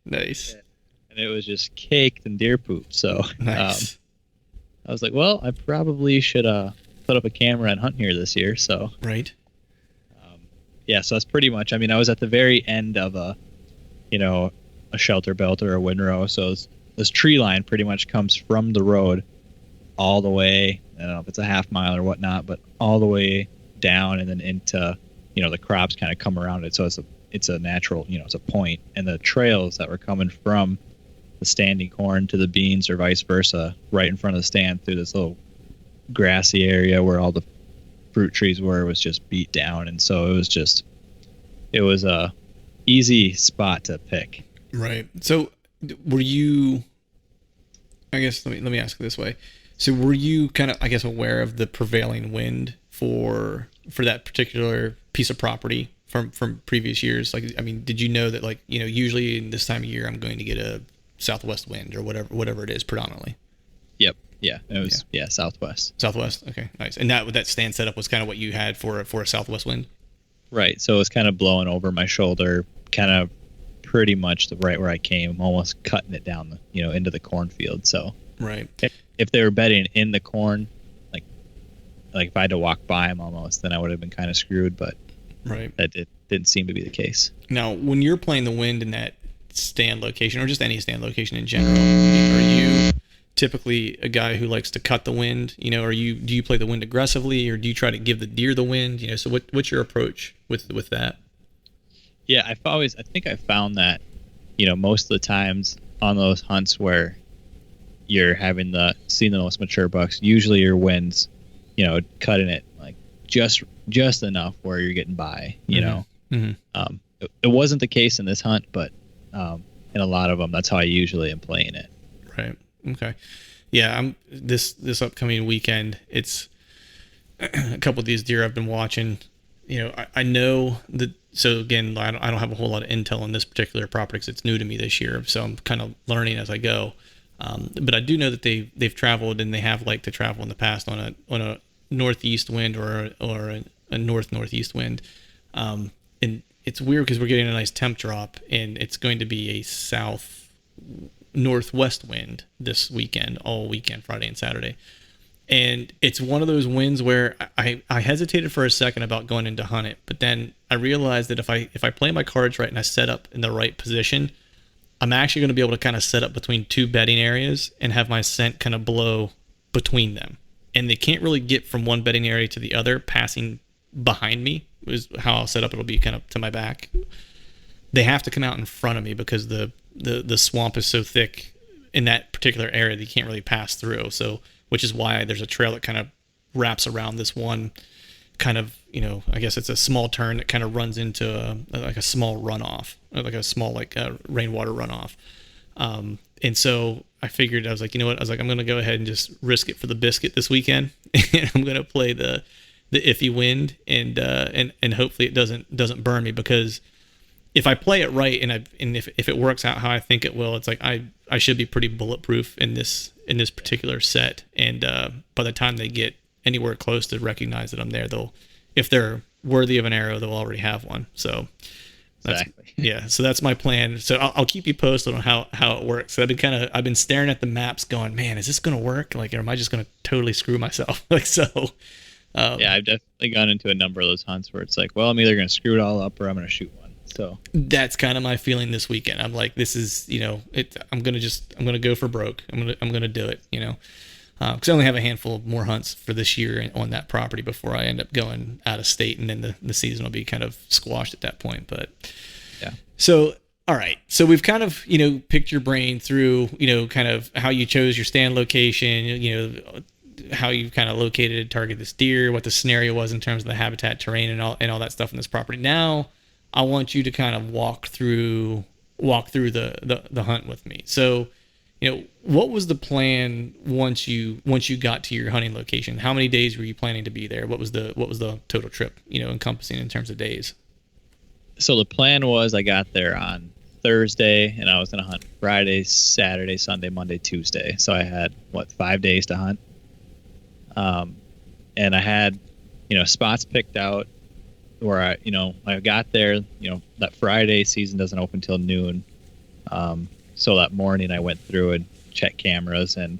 nice. And it was just caked in deer poop. So nice. I was like, well, I probably should put up a camera and hunt here this year. So right. Yeah, so that's pretty much. I mean, I was at the very end of a shelter belt or a windrow. So this tree line pretty much comes from the road all the way. I don't know if it's a half mile or whatnot, but all the way down and then into, the crops kind of come around it. So it's a natural, it's a point. And the trails that were coming from the standing corn to the beans or vice versa, right in front of the stand through this little grassy area where all the fruit trees was just beat down. And so it was a easy spot to pick. Right. So were you, I guess, let me ask it this way. So were you kind of, I guess, aware of the prevailing wind for that particular piece of property from previous years? Like, I mean, did you know that, like, usually in this time of year, I'm going to get a southwest wind or whatever it is predominantly? Yep. Yeah. It was, southwest. Southwest. Okay, nice. And that stand setup was kind of what you had for a southwest wind? Right. So it was kind of blowing over my shoulder, kind of pretty much right where I came, almost cutting it down, into the cornfield. So right. If they were bedding in the corn, like if I had to walk by them almost, then I would have been kind of screwed. But right, that didn't seem to be the case. Now, when you're playing the wind in that stand location, or just any stand location in general, are you typically a guy who likes to cut the wind? Do you play the wind aggressively, or do you try to give the deer the wind? So what's your approach with that? Yeah, I think I found that, most of the times on those hunts where you're seeing the most mature bucks, usually your winds, cutting it like just enough where you're getting by, Mm-hmm. It wasn't the case in this hunt, but in a lot of them, that's how I usually am playing it. Right. Okay. Yeah. I'm this upcoming weekend. It's a couple of these deer I've been watching. I know that. So again, I don't have a whole lot of intel on this particular property because it's new to me this year. So I'm kind of learning as I go. But I do know that they've traveled and they have liked to travel in the past on a northeast wind or a northeast wind. And it's weird because we're getting a nice temp drop and it's going to be a south northwest wind this weekend, all weekend, Friday and Saturday. And it's one of those winds where I hesitated for a second about going in to hunt it, but then I realized that if I play my cards right and I set up in the right position, I'm actually going to be able to kind of set up between 2 bedding areas and have my scent kind of blow between them. And they can't really get from one bedding area to the other passing behind me is how I'll set up. It'll be kind of to my back. They have to come out in front of me because the swamp is so thick in that particular area that you can't really pass through. So, which is why there's a trail that kind of wraps around this one kind of, I guess it's a small turn that kind of runs into a small runoff, like a small rainwater runoff. And so I figured, I was like, I'm going to go ahead and just risk it for the biscuit this weekend. And I'm going to play the iffy wind and hopefully it doesn't burn me, because if I play it right and if it works out how I think it will, it's like I should be pretty bulletproof in this particular set. And by the time they get anywhere close to recognize that I'm there, if they're worthy of an arrow, they'll already have one. So Exactly. Yeah. So that's my plan. So I'll keep you posted on how it works. So I've been staring at the maps going, man, is this going to work? Like, or am I just going to totally screw myself? Yeah, I've definitely gone into a number of those hunts where it's like, well, I'm either going to screw it all up or I'm going to shoot one. So that's kind of my feeling this weekend. I'm like, this is, I'm going to go for broke. I'm going to do it, because I only have a handful more hunts for this year on that property before I end up going out of state, and then the season will be kind of squashed at that point. But yeah. So, all right. So we've kind of, picked your brain through, kind of how you chose your stand location, how you kind of located, target this deer, what the scenario was in terms of the habitat, terrain, and all that stuff on this property. Now I want you to kind of walk through walk through the hunt with me. So, what was the plan once you got to your hunting location? How many days were you planning to be there? What was the total trip, encompassing in terms of days? So the plan was I got there on Thursday, and I was going to hunt Friday, Saturday, Sunday, Monday, Tuesday. So I had 5 days to hunt. And I had, spots picked out where I got there, that Friday season doesn't open till noon. So that morning I went through and checked cameras, and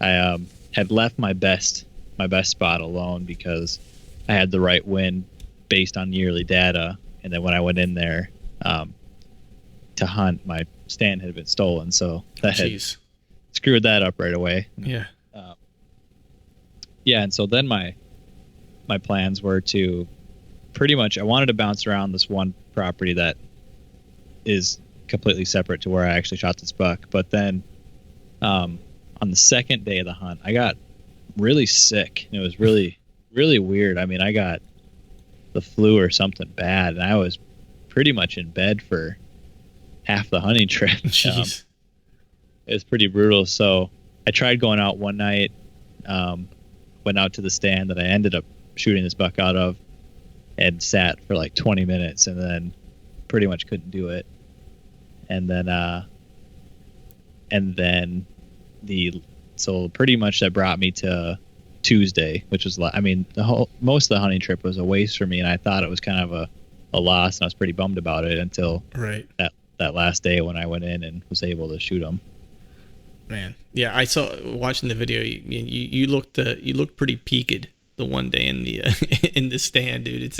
I had left my best spot alone because I had the right wind based on yearly data. And then when I went in there to hunt, my stand had been stolen. So that had screwed that up right away. Yeah. And so then my plans were to pretty much, I wanted to bounce around this one property that is completely separate to where I actually shot this buck. But then on the second day of the hunt, I got really sick. It was really, really weird. I mean, I got the flu or something bad, and I was pretty much in bed for half the hunting trip. Jeez. It was pretty brutal. So I tried going out one night, went out to the stand that I ended up shooting this buck out of, and sat for like 20 minutes and then pretty much couldn't do it. And then so pretty much that brought me to Tuesday, which was, I mean, most of the hunting trip was a waste for me, and I thought it was kind of a loss, and I was pretty bummed about it until that last day when I went in and was able to shoot them. Man, yeah, I saw watching the video. You looked pretty peaked the one day in the in the stand, dude.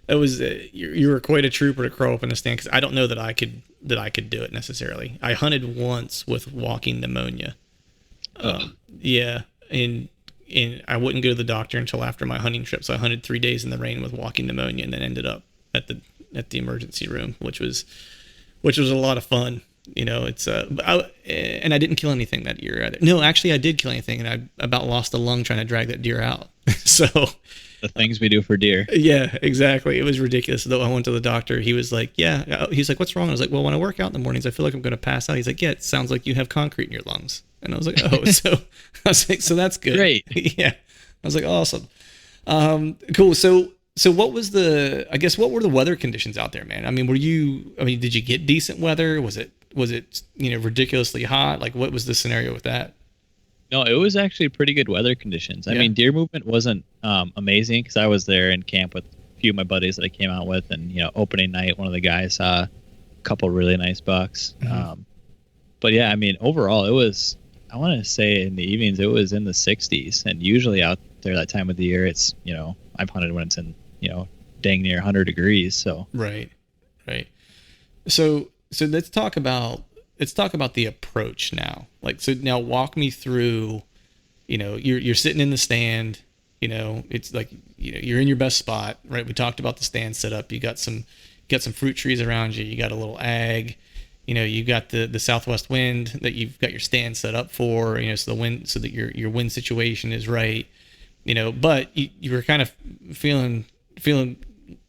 You were quite a trooper to crawl up in a stand, because I don't know that I could do it necessarily. I hunted once with walking pneumonia. Yeah, and I wouldn't go to the doctor until after my hunting trip. So I hunted 3 days in the rain with walking pneumonia, and then ended up at the emergency room, which was a lot of fun. And I didn't kill anything that year either. No, actually I did kill anything, and I about lost a lung trying to drag that deer out. So the things we do for deer. Yeah, exactly. It was ridiculous. Though I went to the doctor, he was like, he's like, what's wrong? I was like, well, when I work out in the mornings, I feel like I'm going to pass out. He's like, yeah, it sounds like you have concrete in your lungs. And I was like, oh, so I was like, so that's good. Great. Yeah. I was like, awesome. Cool. So what were the weather conditions out there, man? I mean, did you get decent weather? Was it ridiculously hot? Like, what was the scenario with that? No, it was actually pretty good weather conditions. I mean, deer movement wasn't amazing, because I was there in camp with a few of my buddies that I came out with, and opening night, one of the guys saw a couple really nice bucks. Mm-hmm. But yeah, I mean, overall, it was, I want to say in the evenings it was in the 60s, and usually out there that time of the year it's I've hunted when it's in dang near 100 degrees. So right. So let's talk about the approach now. Like, so now walk me through, you're sitting in the stand, it's like, you're in your best spot, right? We talked about the stand setup. You got some fruit trees around you. You got a little ag, you got the southwest wind that you've got your stand set up for, so that your wind situation is right, but you were kind of feeling,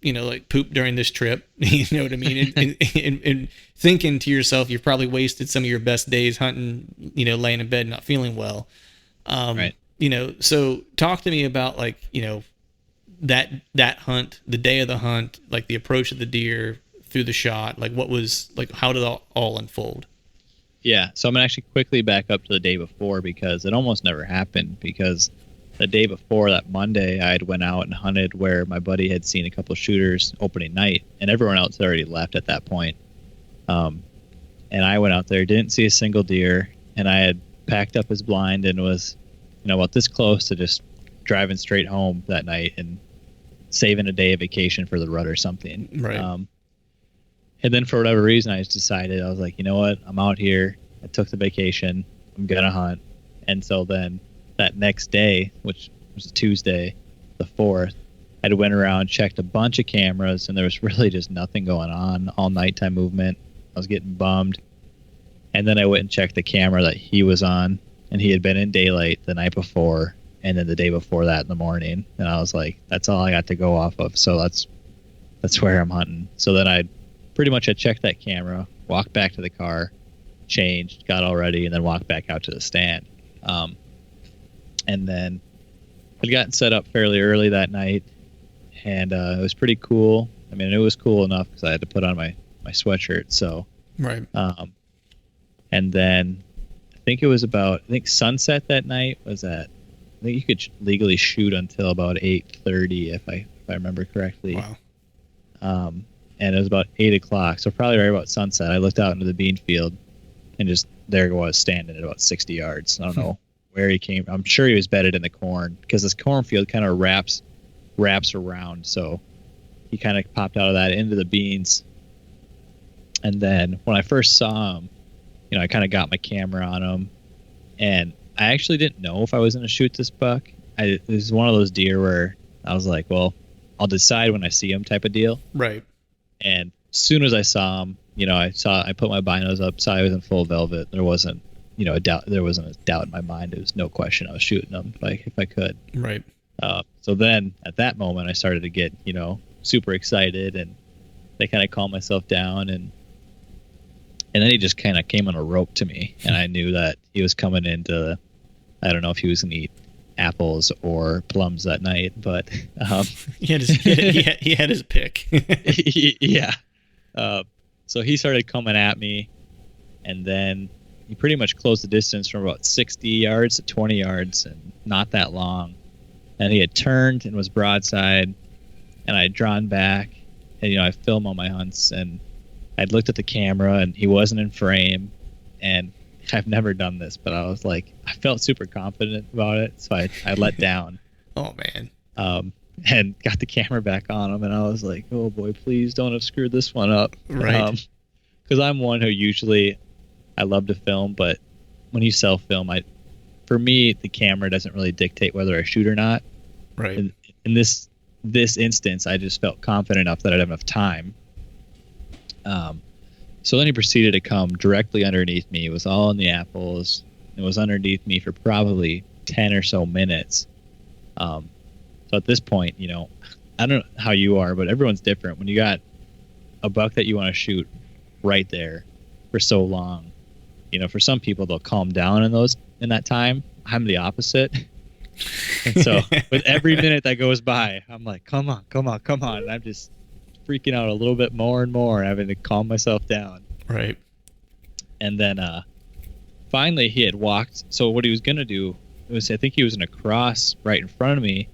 like poop during this trip, you know what I mean? And thinking to yourself, you've probably wasted some of your best days hunting, laying in bed, not feeling well. Right. So talk to me about like, that hunt, the day of the hunt, like the approach of the deer through the shot, like how did it all unfold? Yeah. So I'm gonna actually quickly back up to the day before, because it almost never happened, because the day before, that Monday, I had went out and hunted where my buddy had seen a couple of shooters opening night, and everyone else had already left at that point. And I went out there, didn't see a single deer, and I had packed up his blind and was, about this close to just driving straight home that night and saving a day of vacation for the rut or something. Right. And then for whatever reason, I just decided, I was like, you know what? I'm out here. I took the vacation. I'm going to hunt. And so then that next day, which was Tuesday, the 4th, I went around, checked a bunch of cameras, and there was really just nothing going on, all nighttime movement. I was getting bummed. And then I went and checked the camera that he was on, and he had been in daylight the night before, and then the day before that in the morning. And I was like, that's all I got to go off of. So that's where I'm hunting. So then I pretty much had checked that camera, walked back to the car, changed, got all ready, and then walked back out to the stand. And then I'd gotten set up fairly early that night, and it was pretty cool. I mean, it was cool enough because I had to put on my sweatshirt. So, right. And then I think it was about sunset that night was at. I think you could legally shoot until about 8:30 if I remember correctly. Wow. And it was about 8:00, so probably right about sunset. I looked out into the bean field, and just there he was standing at about 60 yards. I don't know where he came. I'm sure he was bedded in the corn because this cornfield kind of wraps around. So he kind of popped out of that into the beans. And then when I first saw him, I kind of got my camera on him, and I actually didn't know if I was going to shoot this buck. It was one of those deer where I was like, well, I'll decide when I see him type of deal. Right. And as soon as I saw him, I put my binos up, saw he was in full velvet. There wasn't, a doubt. There wasn't a doubt in my mind. It was no question I was shooting him if I could. Right. So then at that moment, I started to get, super excited, and they kind of calmed myself down, and then he just kind of came on a rope to me, and I knew that he was coming into, I don't know if he was going to eat apples or plums that night, but he had his pick. Yeah. So he started coming at me, and then he pretty much closed the distance from about 60 yards to 20 yards, and not that long. And he had turned and was broadside, and I had drawn back, and I film all my hunts, and I'd looked at the camera, and he wasn't in frame, and I've never done this, but I was like, I felt super confident about it, so I let down. Oh man. And got the camera back on him, and I was like, oh boy, please don't have screwed this one up. Right. Because I'm one who usually I love to film, but when you self-film, for me, the camera doesn't really dictate whether I shoot or not. Right. In this instance, I just felt confident enough that I'd have enough time. So then he proceeded to come directly underneath me. It was all in the apples. It was underneath me for probably 10 or so minutes. So at this point, I don't know how you are, but everyone's different. When you got a buck that you want to shoot right there for so long, for some people, they'll calm down in that time. I'm the opposite. And so with every minute that goes by, I'm like, come on. And I'm just freaking out a little bit more and more, having to calm myself down. Right. And then finally he had walked. So what he was going to do was, I think he was going to cross right in front of me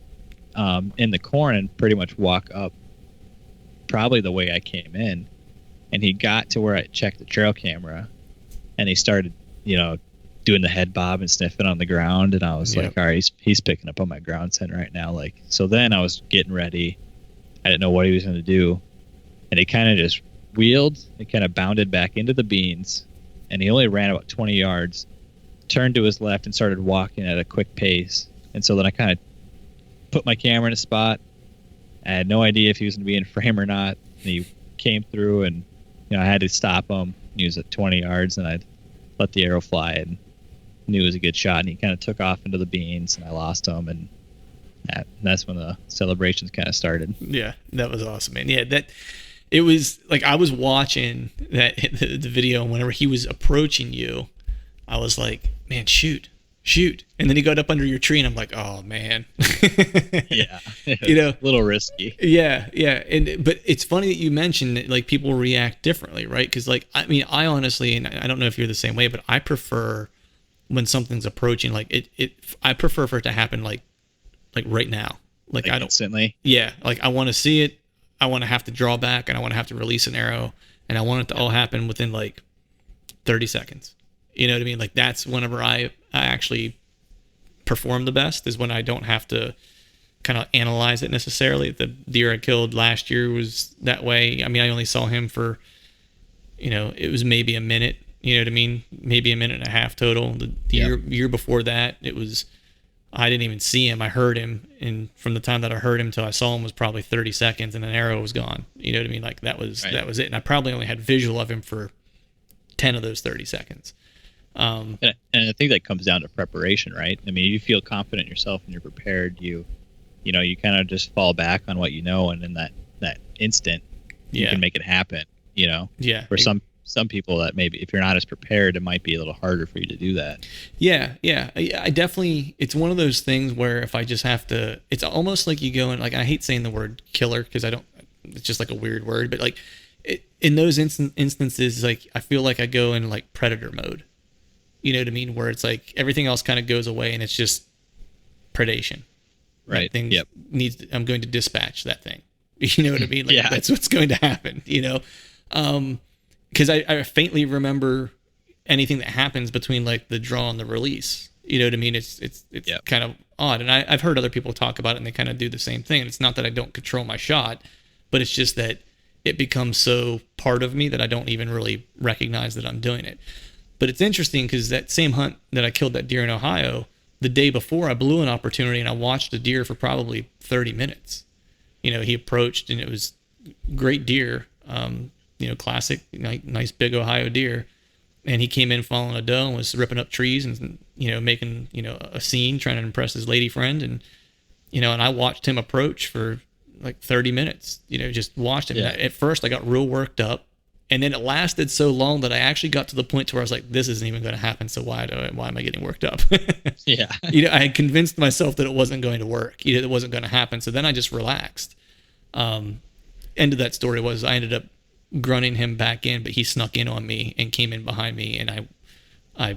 in the corn and pretty much walk up probably the way I came in. And he got to where I checked the trail camera, and he started, doing the head bob and sniffing on the ground. And I was like, all right, he's picking up on my ground scent right now. So then I was getting ready. I didn't know what he was going to do. And he kind of just wheeled and kind of bounded back into the beans. And he only ran about 20 yards, turned to his left, and started walking at a quick pace. And so then I kind of put my camera in a spot. I had no idea if he was going to be in frame or not. And he came through, and I had to stop him. He was at 20 yards, and I'd let the arrow fly, and knew it was a good shot. And he kind of took off into the beans, and I lost him. And that's when the celebrations kind of started. Yeah, that was awesome, man. Yeah, it was like I was watching the video, and whenever he was approaching you, I was like, man, shoot. And then he got up under your tree, and I'm like, oh man. Yeah, a little risky. Yeah. But it's funny that you mentioned that, like, people react differently, right? Because, like, I mean, I honestly, and I don't know if you're the same way, but I prefer when something's approaching, like I prefer for it to happen like right now. Like I don't instantly. Yeah, like I want to see it. I want to have to draw back, and I want to have to release an arrow, and I want it to all happen within like 30 seconds. You know what I mean? Like that's whenever I actually perform the best, is when I don't have to kind of analyze it necessarily. The deer I killed last year was that way. I mean, I only saw him for, it was maybe a minute. You know what I mean? Maybe a minute and a half total. The year before that, I didn't even see him. I heard him, and from the time that I heard him till I saw him was probably 30 seconds, and an arrow was gone. You know what I mean? Like that was it. And I probably only had visual of him for 10 of those 30 seconds. And I think that comes down to preparation, right? I mean, you feel confident in yourself and you're prepared. You kind of just fall back on what you know, and in that instant, you can make it happen. Yeah. Where some some people that maybe if you're not as prepared, it might be a little harder for you to do that. Yeah, yeah. I definitely, it's one of those things where if I just have to, it's almost like you go in, like, I hate saying the word killer because it's just like a weird word, but like in those instances, like I feel like I go in like predator mode. You know what I mean? Where it's like everything else kind of goes away and it's just predation. Right. That thing Yep. I'm going to dispatch that thing. You know what I mean? Like, Yeah. That's what's going to happen, because I faintly remember anything that happens between like the draw and the release. You know what I mean? It's Yep. kind of odd. And I've heard other people talk about it and they kind of do the same thing. And it's not that I don't control my shot, but it's just that it becomes so part of me that I don't even really recognize that I'm doing it. But it's interesting because that same hunt that I killed that deer in Ohio, the day before I blew an opportunity and I watched a deer for probably 30 minutes. He approached and it was great deer, classic, nice big Ohio deer. And he came in following a doe and was ripping up trees and, making, a scene, trying to impress his lady friend. And, and I watched him approach for like 30 minutes, just watched him. Yeah. At first I got real worked up. And then it lasted so long that I actually got to the point to where I was like, this isn't even going to happen. So why am I getting worked up? Yeah. I had convinced myself that it wasn't going to work. It wasn't going to happen. So then I just relaxed. End of that story was I ended up grunting him back in, but he snuck in on me and came in behind me. And I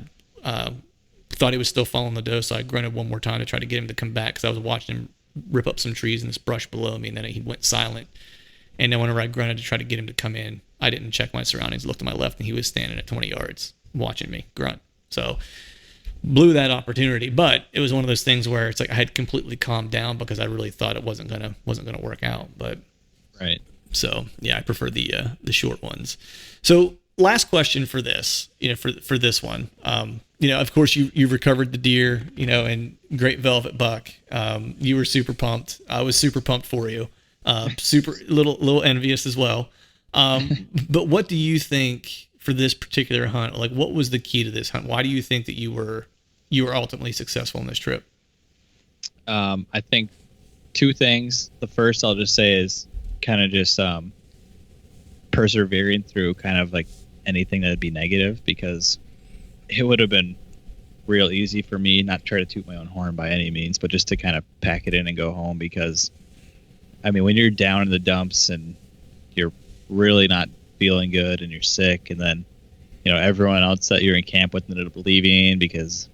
thought he was still following the doe. So I grunted one more time to try to get him to come back because I was watching him rip up some trees in this brush below me. And then he went silent. And then whenever I grunted to try to get him to come in, I didn't check my surroundings, looked to my left, and he was standing at 20 yards watching me grunt. So blew that opportunity. But it was one of those things where it's like I had completely calmed down because I really thought it wasn't gonna work out. But right. So yeah, I prefer the short ones. So last question for this, for this one, of course you recovered the deer, and great velvet buck. You were super pumped. I was super pumped for you. Super little envious as well. But what do you think for this particular hunt? Like, what was the key to this hunt? Why do you think that you were ultimately successful in this trip? I think two things. The first I'll just say is kind of just persevering through kind of like anything that'd be negative, because it would have been real easy for me, not to try to toot my own horn by any means, but just to kind of pack it in and go home. Because I mean, when you're down in the dumps and you're really not feeling good and you're sick, and then everyone else that you're in camp with ended up leaving because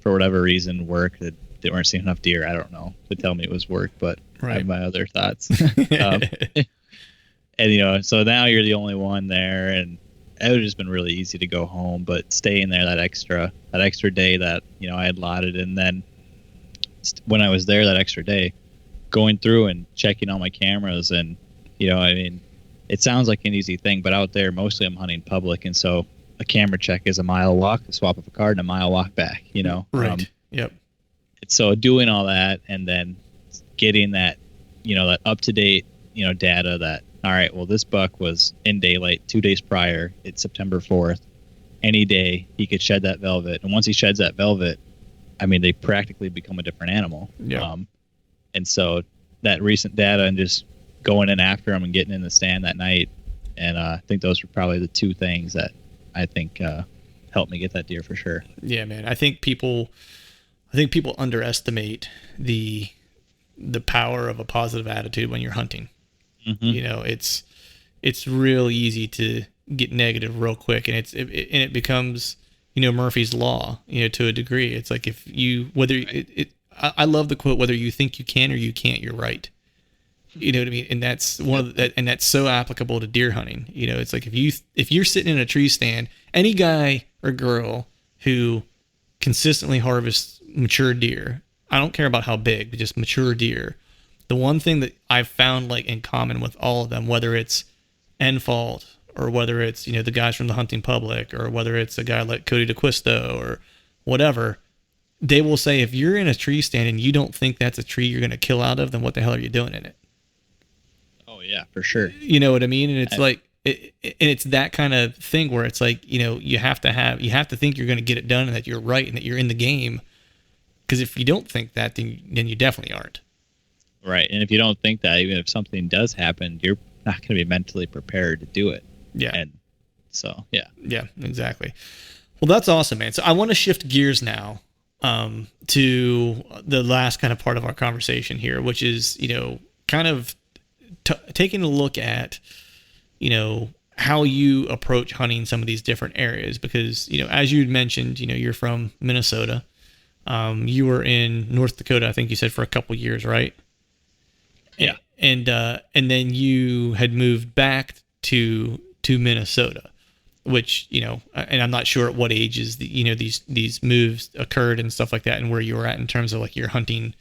for whatever reason work, that they weren't seeing enough deer. I don't know to tell me it was work, but I have my other thoughts. And so now you're the only one there, and it would have just been really easy to go home. But staying there that extra day that I had allotted, and then when I was there that extra day, going through and checking all my cameras, and I mean, it sounds like an easy thing, but out there mostly I'm hunting public, and so a camera check is a mile walk, a swap of a card, and a mile walk back. Right. Yep. So doing all that and then getting that that up to date data that, all right, well, this buck was in daylight 2 days prior. It's September 4th. Any day he could shed that velvet, and once he sheds that velvet, I mean, they practically become a different animal. Yeah. And so that recent data and just going in after him and getting in the stand that night, and I think those were probably the two things that I think helped me get that deer for sure. Yeah, man. I think people underestimate the power of a positive attitude when you're hunting. Mm-hmm. It's real easy to get negative real quick, and it becomes Murphy's law to a degree. It's like I love the quote, whether you think you can or you can't, you're right. You know what I mean? And that's and that's so applicable to deer hunting. It's like if you're sitting in a tree stand, any guy or girl who consistently harvests mature deer, I don't care about how big, but just mature deer. The one thing that I've found like in common with all of them, whether it's Enfault or whether it's the guys from the hunting public, or whether it's a guy like Cody DeQuisto or whatever, they will say, if you're in a tree stand and you don't think that's a tree you're going to kill out of, then what the hell are you doing in it? Oh yeah, for sure. You know what I mean? And it's and it's that kind of thing where it's like, you have to think you're going to get it done and that you're right and that you're in the game. Because if you don't think that, then you definitely aren't. Right. And if you don't think that, even if something does happen, you're not going to be mentally prepared to do it. Yeah. And So yeah. Yeah, exactly. Well, that's awesome, man. So I want to shift gears now to the last kind of part of our conversation here, which is, kind of taking a look at, how you approach hunting some of these different areas. Because, as you'd mentioned, you're from Minnesota. You were in North Dakota, I think you said, for a couple years, right? Yeah. And then you had moved back to Minnesota, which, and I'm not sure at what ages these moves occurred and stuff like that, and where you were at in terms of like your hunting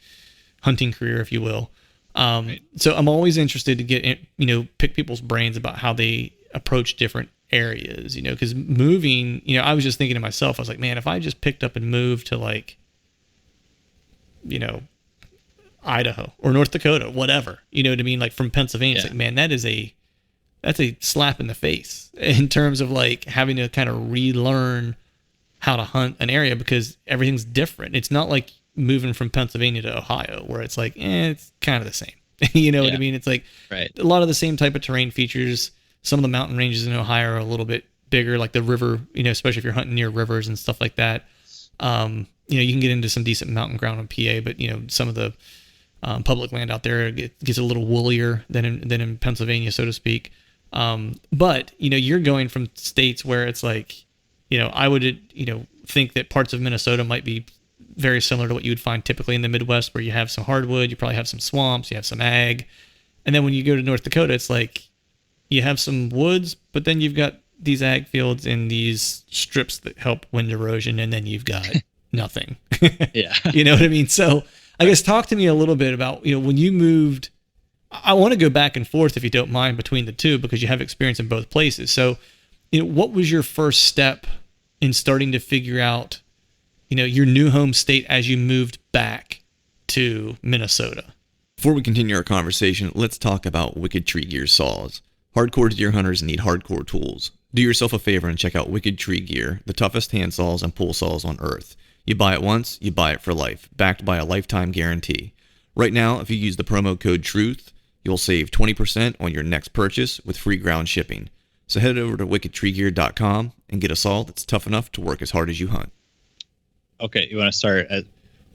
career, if you will. Right. So I'm always interested to get, pick people's brains about how they approach different areas, because moving, I was just thinking to myself, I was like, man, if I just picked up and moved to like, Idaho or North Dakota, whatever, you know what I mean? Like from Pennsylvania, It's like, man, that's a slap in the face in terms of like having to kind of relearn how to hunt an area, because everything's different. It's not like moving from Pennsylvania to Ohio where it's like, it's kind of the same. You know what I mean? It's like a lot of the same type of terrain features. Some of the mountain ranges in Ohio are a little bit bigger, like the river, especially if you're hunting near rivers and stuff like that. You can get into some decent mountain ground in PA, but some of the public land out there gets a little woolier than in Pennsylvania, so to speak. But you're going from states where it's like, I would think that parts of Minnesota might be very similar to what you would find typically in the Midwest, where you have some hardwood, you probably have some swamps, you have some ag, and then when you go to North Dakota, it's like you have some woods, but then you've got these ag fields and these strips that help wind erosion, and then you've got nothing. Yeah. You know what I mean? So I guess talk to me a little bit about, when you moved. I want to go back and forth, if you don't mind, between the two, because you have experience in both places. So, what was your first step in starting to figure out, your new home state as you moved back to Minnesota? Before we continue our conversation, let's talk about Wicked Tree Gear saws. Hardcore deer hunters need hardcore tools. Do yourself a favor and check out Wicked Tree Gear, the toughest hand saws and pull saws on earth. You buy it once, you buy it for life, backed by a lifetime guarantee. Right now, if you use the promo code TRUTH, you'll save 20% on your next purchase with free ground shipping. So head over to wickedtreegear.com and get a saw that's tough enough to work as hard as you hunt. Okay, you want to start at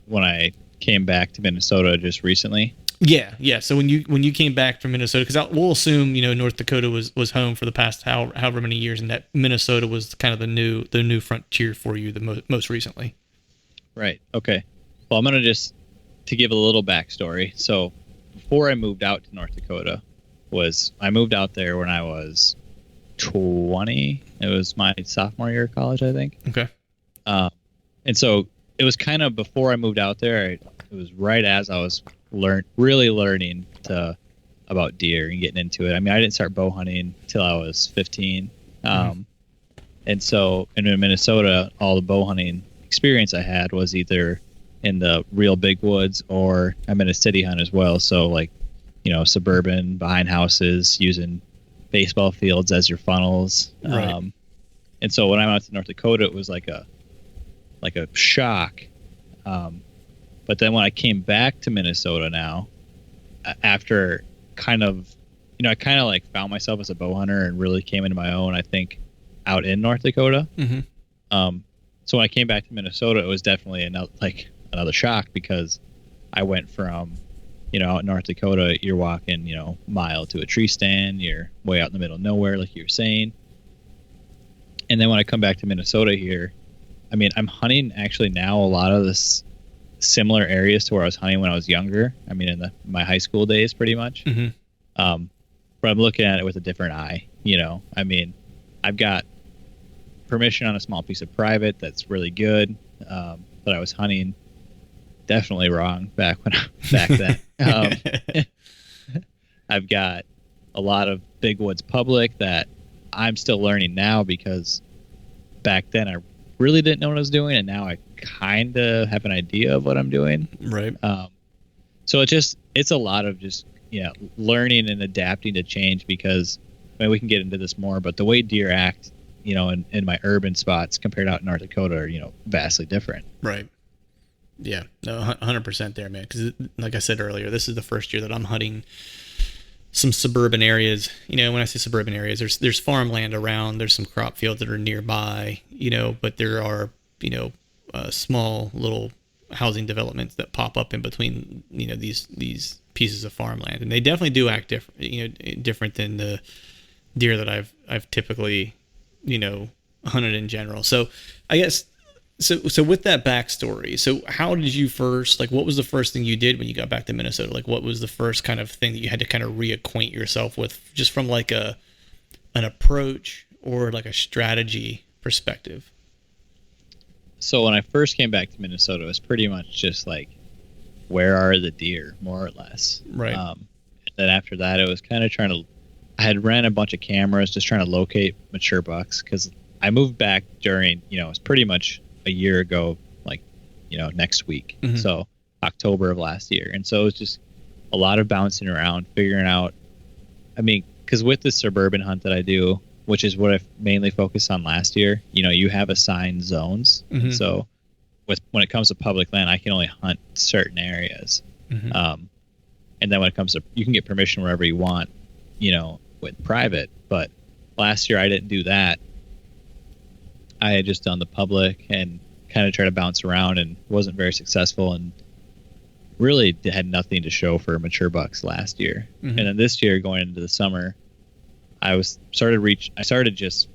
when I came back to Minnesota just recently? Yeah. So when you came back from Minnesota, because we'll assume North Dakota was home for the past however many years, and that Minnesota was kind of the new frontier for you the most recently. Right. Okay. Well, I'm gonna to give a little backstory. So before I moved out to North Dakota, I moved out there when I was 20. It was my sophomore year of college, I think. Okay. And so it was kind of before I moved out there. It was right as I was really learning about deer and getting into it. I mean, I didn't start bow hunting till I was 15. And so in Minnesota, all the bow hunting experience I had was either in the real big woods, or I'm in a city hunt as well. So like, suburban, behind houses, using baseball fields as your funnels. Right. And so when I went to North Dakota, it was like a shock. But then when I came back to Minnesota now, after kind of, I kind of like found myself as a bow hunter and really came into my own, I think, out in North Dakota. Mm-hmm. So when I came back to Minnesota, it was definitely another shock, because I went from, out in North Dakota, you're walking, mile to a tree stand, you're way out in the middle of nowhere, like you were saying. And then when I come back to Minnesota here, I mean, I'm hunting actually now a lot of this similar areas to where I was hunting when I was younger. I mean, in my high school days, pretty much. Mm-hmm. But I'm looking at it with a different eye. I mean, I've got permission on a small piece of private that's really good, but I was hunting definitely wrong back then. I've got a lot of big woods public that I'm still learning now, because back then I really didn't know what I was doing, and now I kind of have an idea of what I'm doing. Right. So it's a lot of just learning and adapting to change, because we can get into this more, but the way deer act, in my urban spots compared out in North Dakota are, vastly different. Right. Yeah. No, 100% there, man. Because like I said earlier, this is the first year that I'm hunting some suburban areas. When I say suburban areas, there's farmland around, there's some crop fields that are nearby, but there are, small little housing developments that pop up in between, these pieces of farmland, and they definitely do act different, different than the deer that I've typically, hunted in general. So I guess, so with that backstory, so how did you first, what was the first thing you did when you got back to Minnesota? What was the first kind of thing that you had to kind of reacquaint yourself with, just from an approach or a strategy perspective? So when I first came back to Minnesota, it was pretty much just where are the deer, more or less. Right. And then after that, it was kind of I had ran a bunch of cameras just trying to locate mature bucks, because I moved back during, it was pretty much a year ago, next week. Mm-hmm. So October of last year. And so it was just a lot of bouncing around, figuring out, because with the suburban hunt that I do, which is what I mainly focused on last year, you have assigned zones. Mm-hmm. And so when it comes to public land, I can only hunt certain areas. Mm-hmm. And then when it comes to, you can get permission wherever you want, with private. But last year I didn't do that. I had just done the public and kind of tried to bounce around, and wasn't very successful, and really had nothing to show for mature bucks last year. Mm-hmm. And then this year, going into the summer, I started just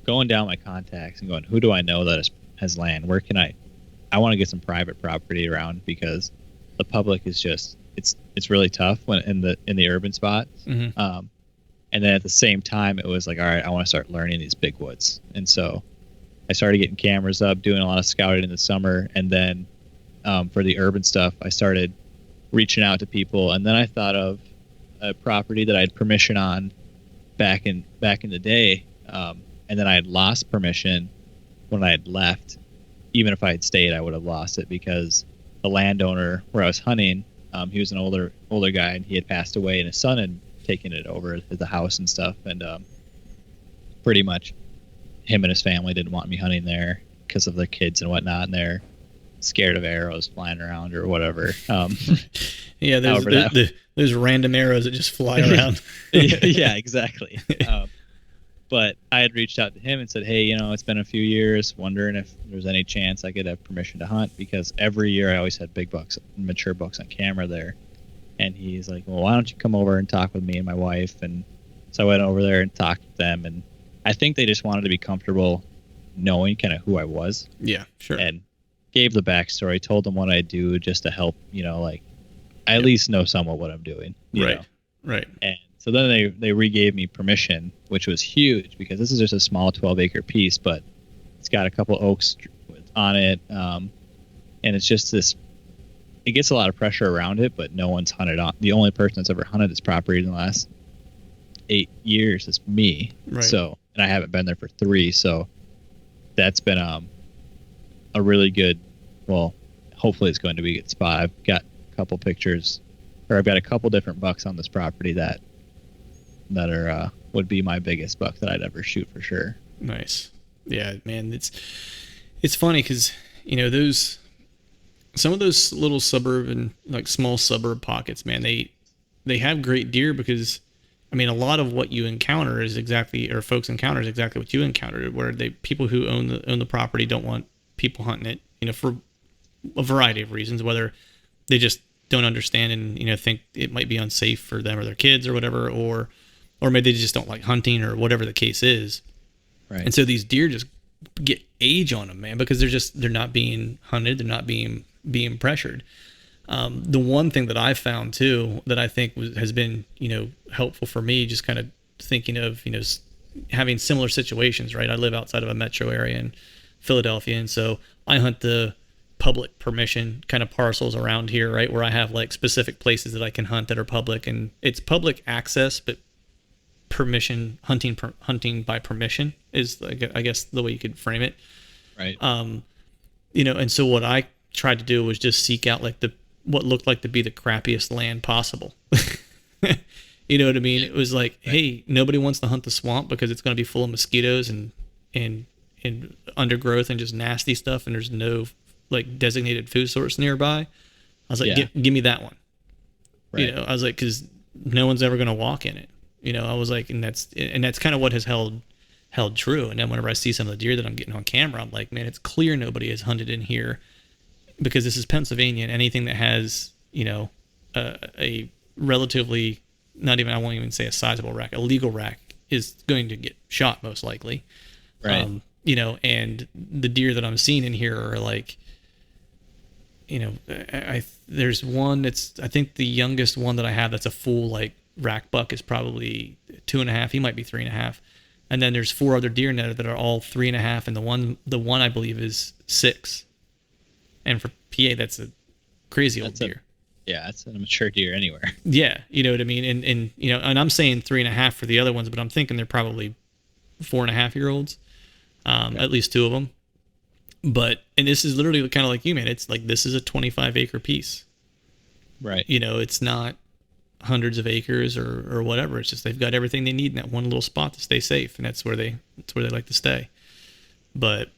going down my contacts and going, who do I know that has land? Where can I want to get some private property around, because the public is just, it's really tough when in the urban spots. Mm-hmm. And then at the same time, it was all right, I want to start learning these big woods. And so I started getting cameras up, doing a lot of scouting in the summer. And then for the urban stuff, I started reaching out to people. And then I thought of a property that I had permission on back in the day. And then I had lost permission when I had left. Even if I had stayed, I would have lost it, because the landowner where I was hunting, he was an older guy, and he had passed away, and his son had taken it over to the house and stuff. And pretty much him and his family didn't want me hunting there because of the kids and whatnot, and they're scared of arrows flying around or whatever. Yeah, there's random arrows that just fly around. Yeah, exactly. But I had reached out to him and said, hey, it's been a few years, wondering if there's any chance I could have permission to hunt, because every year I always had big bucks, mature bucks on camera there. And he's like, well, why don't you come over and talk with me and my wife? And so I went over there and talked with them, and I think they just wanted to be comfortable knowing kind of who I was. Yeah, sure. And gave the backstory, told them what I do, just to help, I at least know somewhat what I'm doing. You know? Right. And so then they re-gave me permission, which was huge, because this is just a small 12-acre piece, but it's got a couple oaks on it, and it's just this. It gets a lot of pressure around it, but no one's hunted on. The only person that's ever hunted this property in the last 8 years is me. Right. So, and I haven't been there for 3, so that's been a really good. Well, hopefully it's going to be a good spot. I've got a couple pictures, or I've got a couple different bucks on this property that are would be my biggest buck that I'd ever shoot for sure. Nice. Yeah, man, it's funny because some of those little suburban, small suburb pockets, man, they have great deer, because a lot of what you encounter is exactly, or folks encounter is exactly what you encountered, where people who own the property don't want people hunting it, for a variety of reasons, whether they just don't understand and think it might be unsafe for them or their kids or whatever, or maybe they just don't like hunting, or whatever the case is. Right. And so these deer just get age on them, man, because they're not being hunted, they're not being pressured. The one thing that I found too that I think has been helpful for me, just kind of thinking of having similar situations, right? I live outside of a metro area in Philadelphia, and so I hunt the public permission kind of parcels around here, right, where I have specific places that I can hunt that are public, and it's public access, but permission hunting by permission is, I guess, the way you could frame it. Right. And so what I tried to do was just seek out what looked like to be the crappiest land possible. You know what I mean? It was hey, nobody wants to hunt the swamp because it's going to be full of mosquitoes and undergrowth and just nasty stuff, and there's no designated food source nearby. I was like, give me that one. Right. I was like, because no one's ever going to walk in it. I was like, and that's kind of what has held true. And then whenever I see some of the deer that I'm getting on camera, I'm like, man, it's clear nobody has hunted in here, because this is Pennsylvania, and anything that has, a relatively, not even, I won't even say a sizable rack, a legal rack is going to get shot most likely. Right. And the deer that I'm seeing in here are like, there's one that's, I think the youngest one that I have that's a full like rack buck is probably 2.5. He might be 3.5. And then there's 4 other deer in there that are all 3.5, and the one I believe is 6. And for PA, that's a crazy old deer. It's an mature deer anywhere. Yeah, you know what I mean. And I'm saying 3.5 for the other ones, but I'm thinking they're probably 4.5-year-olds, at least 2 of them. And this is literally kind of like you, man. It's like, this is a 25-acre piece, right? It's not hundreds of acres or whatever. It's just they've got everything they need in that one little spot to stay safe, and that's where they like to stay. But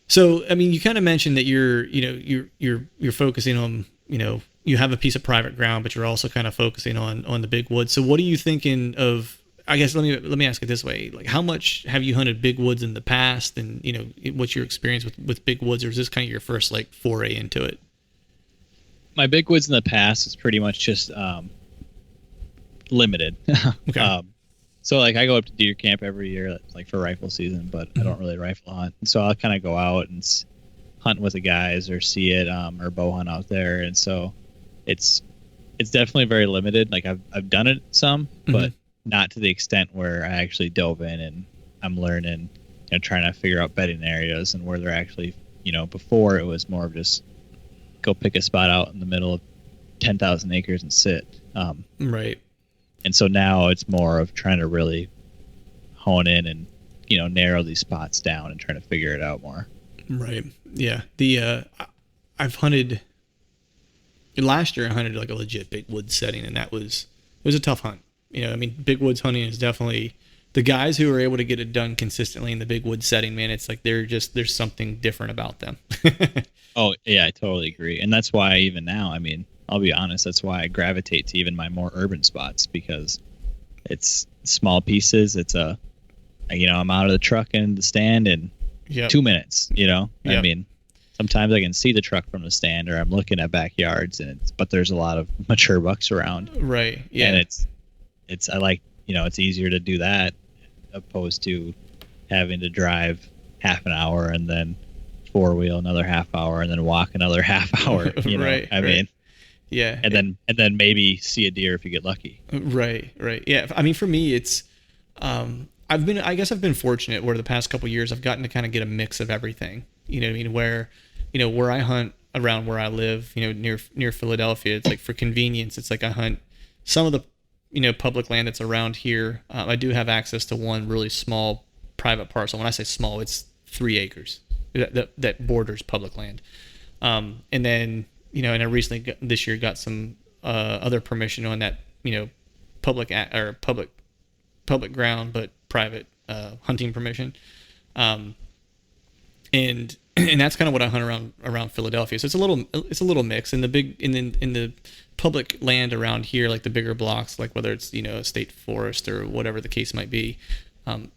so, I mean, you kind of mentioned that you're focusing on, you have a piece of private ground, but you're also kind of focusing on the big woods. So what are you thinking of? I guess let me ask it this way: like, how much have you hunted big woods in the past, and what's your experience with big woods, or is this kind of your first like foray into it? My big woods in the past is pretty much just limited. Okay. So like I go up to deer camp every year, like for rifle season, but I don't really rifle hunt. And so I'll kind of go out and hunt with the guys or see it, or bow hunt out there. And so it's definitely very limited. Like I've done it some, but not to the extent where I actually dove in and I'm learning, trying to figure out bedding areas and where they're actually, before it was more of just go pick a spot out in the middle of 10,000 acres and sit. Right. And so now it's more of trying to really hone in and, narrow these spots down and trying to figure it out more. Right. Yeah. I've hunted last year. I hunted like a legit big woods setting, and it was a tough hunt. I mean, big woods hunting is definitely, the guys who are able to get it done consistently in the big woods setting, man, it's like there's something different about them. Oh yeah, I totally agree. And that's why even now, I mean, I'll be honest, that's why I gravitate to even my more urban spots, because it's small pieces. It's I'm out of the truck and the stand in 2 minutes, I mean, sometimes I can see the truck from the stand, or I'm looking at backyards, but there's a lot of mature bucks around. Right. Yeah. And I like, it's easier to do that opposed to having to drive half an hour and then 4-wheel another half hour and then walk another half hour. Right. I mean, yeah. And then maybe see a deer if you get lucky. Right. Yeah. I mean, for me, it's, I've been fortunate where the past couple of years I've gotten to kind of get a mix of everything. You know what I mean? Where I hunt around where I live, near Philadelphia, it's like for convenience. It's like I hunt some of the, public land that's around here. I do have access to one really small private parcel. When I say small, it's 3 acres that borders public land. And then, and I recently this year got some other permission on that, public ground, but private hunting permission. And that's kind of what I hunt around Philadelphia. So it's a little mix. In the public land around here, like the bigger blocks, like whether it's a state forest or whatever the case might be,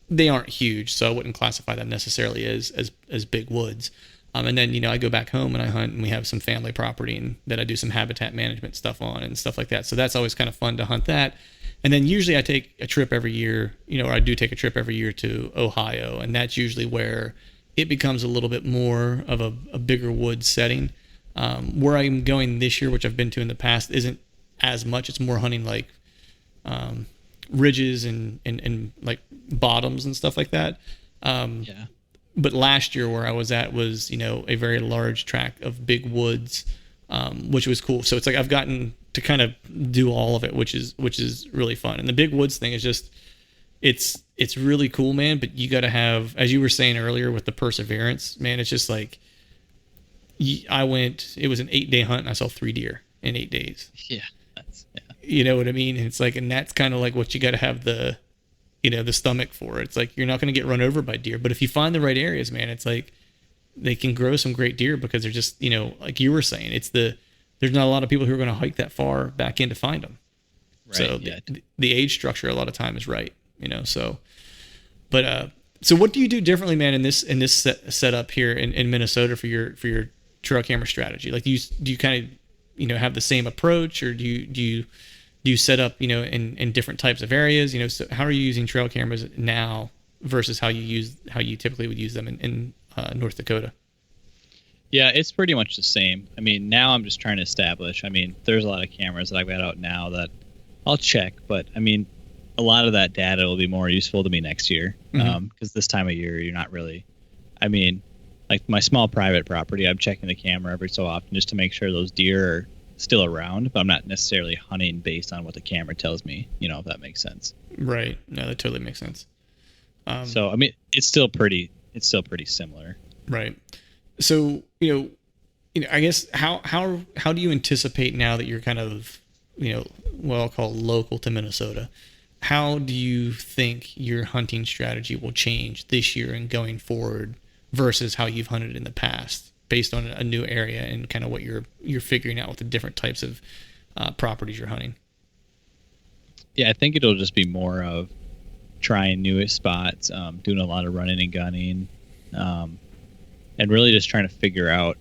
they aren't huge, so I wouldn't classify them necessarily as big woods. And then I go back home and I hunt, and we have some family property and that I do some habitat management stuff on and stuff like that. So that's always kind of fun to hunt that. And then usually I take a trip every year, or I do take a trip every year to Ohio, and that's usually where it becomes a little bit more of a bigger woods setting. Where I'm going this year, which I've been to in the past, isn't as much. It's more hunting like ridges and like bottoms and stuff like that. Yeah. But last year where I was at was, a very large tract of big woods, which was cool. So it's like I've gotten to kind of do all of it, which is really fun. And the big woods thing is just, it's really cool, man. But you got to have, as you were saying earlier, with the perseverance, man. It's just like it was an 8-day hunt, and I saw 3 deer in 8 days. Yeah. You know what I mean? And it's like, and that's kind of like what you got to have the stomach for. It's like, you're not going to get run over by deer, but if you find the right areas, man, it's like they can grow some great deer, because they're just, like you were saying, there's not a lot of people who are going to hike that far back in to find them. So yeah. the age structure a lot of time is right, so, but, so what do you do differently, man, in this setup here in Minnesota for your trail camera strategy? Like, do you kind of, have the same approach, or do you set up, in different types of areas, so how are you using trail cameras now versus how you typically would use them in North Dakota? Yeah, it's pretty much the same. I mean, now I'm just trying to establish. I mean, there's a lot of cameras that I've got out now that I'll check, but I mean, a lot of that data will be more useful to me next year, because this time of year you're not really. I mean, like my small private property, I'm checking the camera every so often just to make sure those deer are still around, but I'm not necessarily hunting based on what the camera tells me. If that makes sense. Right. No, that totally makes sense. So I mean, it's still pretty similar. Right. So, I guess how do you anticipate now that you're kind of, what I'll call local to Minnesota? How do you think your hunting strategy will change this year and going forward versus how you've hunted in the past, based on a new area and kind of what you're figuring out with the different types of properties you're hunting? Yeah, I think it'll just be more of trying new spots, doing a lot of running and gunning, and really just trying to figure out,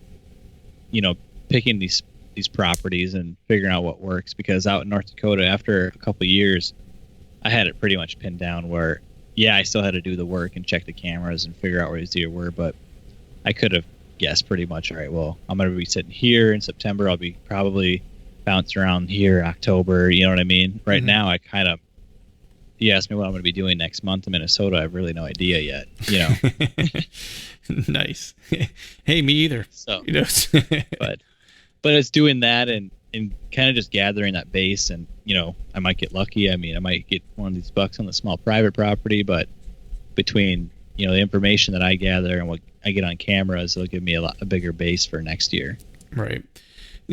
picking these properties and figuring out what works. Because out in North Dakota, after a couple of years, I had it pretty much pinned down where, yeah, I still had to do the work and check the cameras and figure out where these deer were, but I could have guessed pretty much, all right, well, I'm going to be sitting here in September. I'll be probably bouncing around here in October. You know what I mean? Right now, I kind of, you asked me what I'm going to be doing next month in Minnesota. I have really no idea yet, Nice. Hey, me either. So, but it's doing that and kind of just gathering that base, and I might get lucky. I mean, I might get one of these bucks on the small private property, but between the information that I gather and what I get on cameras, it'll give me a bigger base for next year. Right.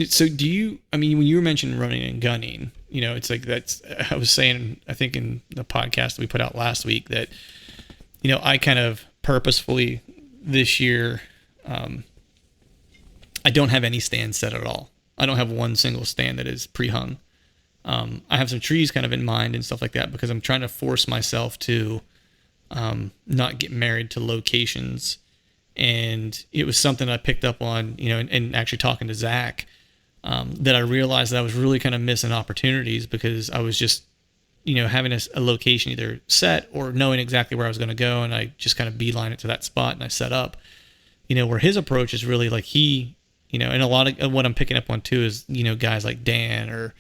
So when you were mentioning running and gunning, it's like I was saying, I think in the podcast that we put out last week, that I kind of purposefully this year, I don't have any stand set at all. I don't have one single stand that is pre-hung. I have some trees kind of in mind and stuff like that, because I'm trying to force myself to not get married to locations. And it was something I picked up on, and actually talking to Zach, that I realized that I was really kind of missing opportunities, because I was just, having a location either set or knowing exactly where I was going to go. And I just kind of beeline it to that spot and I set up, where his approach is really like and a lot of what I'm picking up on too is, guys like Dan or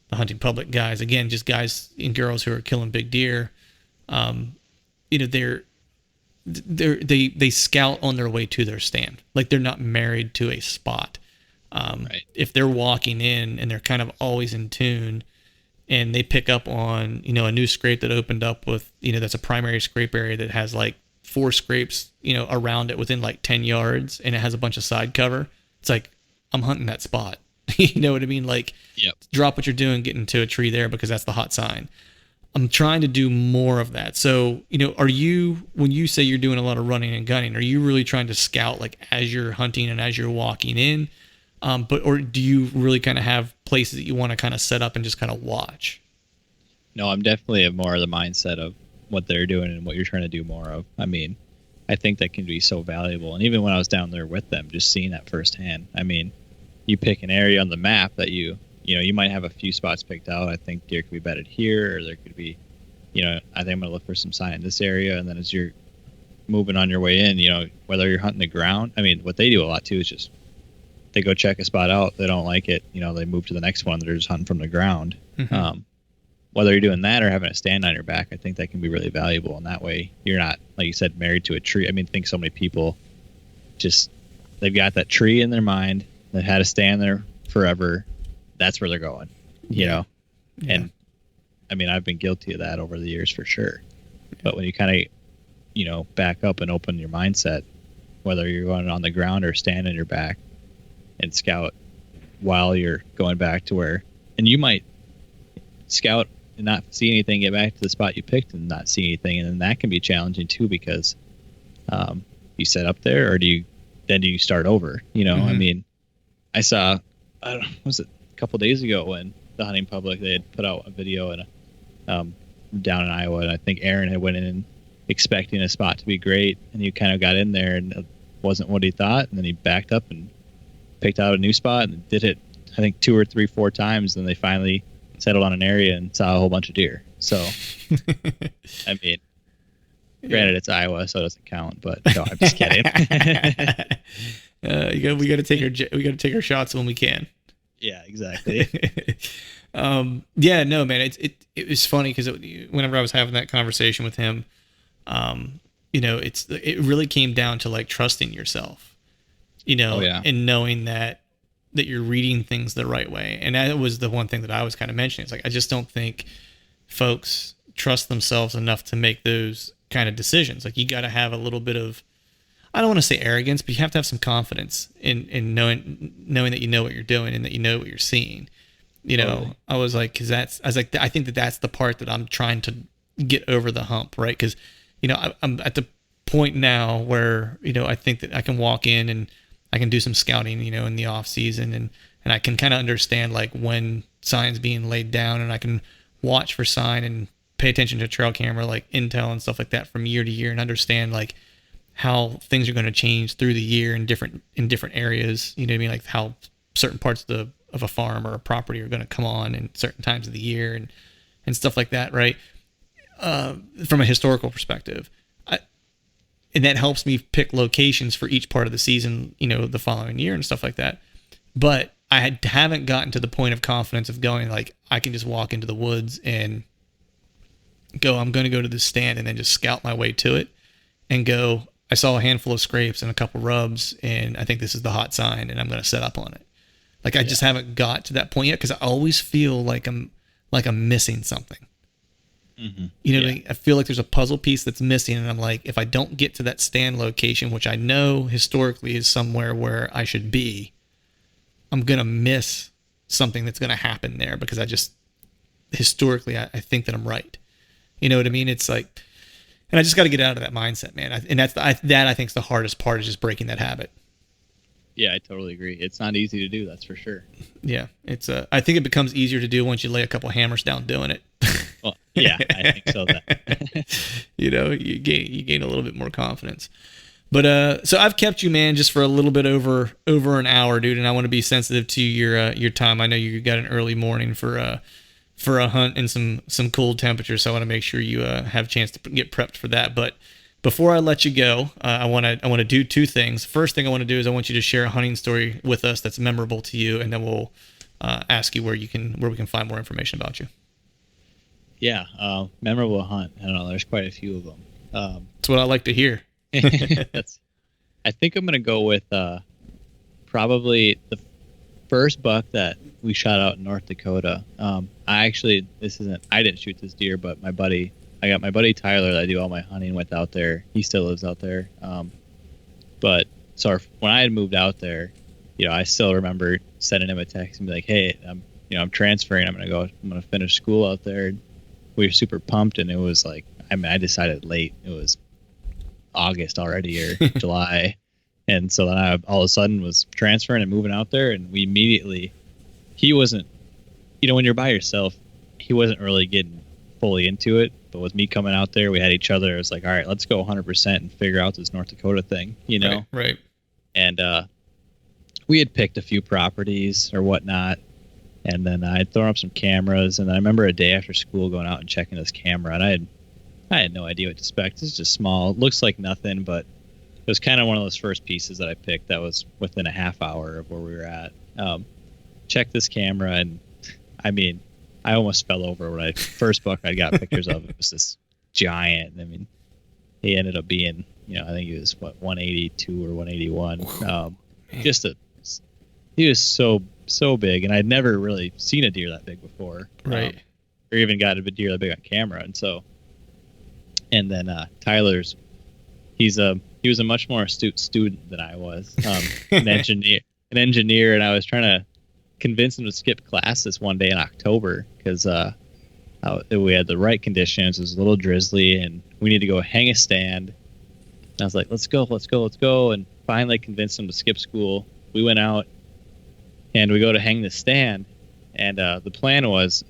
the Hunting Public guys, again, just guys and girls who are killing big deer. They scout on their way to their stand. Like, they're not married to a spot. Right. If they're walking in and they're kind of always in tune, and they pick up on, a new scrape that opened up with, that's a primary scrape area that has like 4 scrapes, around it within like 10 yards, and it has a bunch of side cover. It's like, I'm hunting that spot. You know what I mean? Like, yep. Drop what you're doing, get into a tree there, because that's the hot sign. I'm trying to do more of that. So, when you say you're doing a lot of running and gunning, are you really trying to scout like as you're hunting and as you're walking in? Or do you really kind of have places that you want to kind of set up and just kind of watch? No, I'm definitely more of the mindset of what they're doing and what you're trying to do more of. I mean, I think that can be so valuable. And even when I was down there with them, just seeing that firsthand. I mean, you pick an area on the map that you might have a few spots picked out. I think deer could be bedded here, or there could be, I think I'm going to look for some sign in this area. And then as you're moving on your way in, whether you're hunting the ground, I mean, what they do a lot too is just, they go check a spot out. They don't like it. They move to the next one. They're just hunting from the ground. Mm-hmm. Whether you're doing that or having a stand on your back, I think that can be really valuable. And that way you're not, like you said, married to a tree. I mean, I think so many people just, they've got that tree in their mind that had to stand there forever. That's where they're going, Yeah. And I mean, I've been guilty of that over the years for sure. But when you kind of, back up and open your mindset, whether you're going on the ground or stand on your back and scout while you're going back to where, and you might scout and not see anything, get back to the spot you picked and not see anything. And then that can be challenging too, because you set up there, or do you start over? Mm-hmm. I mean, I saw, was it a couple days ago when the hunting public. They had put out a video and down in Iowa, and I think Aaron had went in expecting a spot to be great, and he kind of got in there and it wasn't what he thought, and then he backed up and picked out a new spot and did it, I think 2 or 3, 4 times, and they finally settled on an area and saw a whole bunch of deer. So I mean, granted it's Iowa, so it doesn't count, but no, I'm just kidding. We got to take our shots when we can. Yeah, exactly. Yeah, no, man, it was funny because whenever I was having that conversation with him, it really came down to like trusting yourself, and knowing that you're reading things the right way. And that was the one thing that I was kind of mentioning. It's like, I just don't think folks trust themselves enough to make those kind of decisions. Like, you got to have a little bit of, I don't want to say arrogance, but you have to have some confidence in knowing that you know what you're doing and that you know what you're seeing. Totally. I was like, I think that that's the part that I'm trying to get over the hump, right? Because, I'm at the point now where, I think that I can walk in and I can do some scouting, in the off season, and I can kind of understand like when sign's being laid down, and I can watch for sign and pay attention to trail camera, like intel and stuff like that from year to year, and understand like how things are going to change through the year in different areas. You know what I mean? Like how certain parts of a farm or a property are going to come on in certain times of the year and stuff like that, right? From a historical perspective. And that helps me pick locations for each part of the season, the following year and stuff like that. But I haven't gotten to the point of confidence of going like, I can just walk into the woods and go, I'm going to go to this stand and then just scout my way to it and go, I saw a handful of scrapes and a couple rubs, and I think this is the hot sign, and I'm going to set up on it. Like, I just haven't got to that point yet, because I always feel like I'm missing something. Mm-hmm. What I mean? I feel like there's a puzzle piece that's missing, and I'm like, if I don't get to that stand location, which I know historically is somewhere where I should be, I'm going to miss something that's going to happen there, because I just, historically, I think that I'm right. You know what I mean? It's like, and I just got to get out of that mindset, man. And I think is the hardest part, is just breaking that habit. Yeah, I totally agree. It's not easy to do, that's for sure. Yeah, it's. I think it becomes easier to do once you lay a couple hammers down doing it. Well, yeah, I think so. You gain a little bit more confidence. But so I've kept you, man, just for a little bit over an hour, dude, and I want to be sensitive to your time. I know you got an early morning for a hunt in some cold temperatures, so I want to make sure you have a chance to get prepped for that. But before I let you go, I want to do 2 things. First thing I want to do is I want you to share a hunting story with us that's memorable to you, and then we'll ask you where we can find more information about you. Yeah, memorable hunt. I don't know. There's quite a few of them. That's what I like to hear. I think I'm gonna go with probably the first buck that we shot out in North Dakota. I didn't shoot this deer, but I got my buddy Tyler that I do all my hunting with out there. He still lives out there. But when I had moved out there, I still remember sending him a text and be like, "Hey, I'm transferring. I'm gonna finish school out there." And we were super pumped, and it was like, I decided late. It was August already, or July. And so then I all of a sudden was transferring and moving out there, and he wasn't, when you're by yourself, he wasn't really getting fully into it. But with me coming out there, we had each other. It was like, all right, let's go 100% and figure out this North Dakota thing, Right. And we had picked a few properties or whatnot, and then I had thrown up some cameras. And then I remember a day after school going out and checking this camera, and I had no idea what to expect. It's just small. It looks like nothing, but it was kind of one of those first pieces that I picked that was within a half hour of where we were at. Checked this camera, and I almost fell over when first buck I got pictures of. It was this giant. He ended up being, I think he was 182 or 181. He was so big, and I'd never really seen a deer that big before, right? Or even got a deer that big on camera. And then Tyler's, he was a much more astute student than I was, an engineer, and I was trying to convince him to skip class this one day in October because we had the right conditions. It was a little drizzly, and we need to go hang a stand. And I was like, let's go, and finally convinced him to skip school. We went out, and we go to hang the stand, And the plan was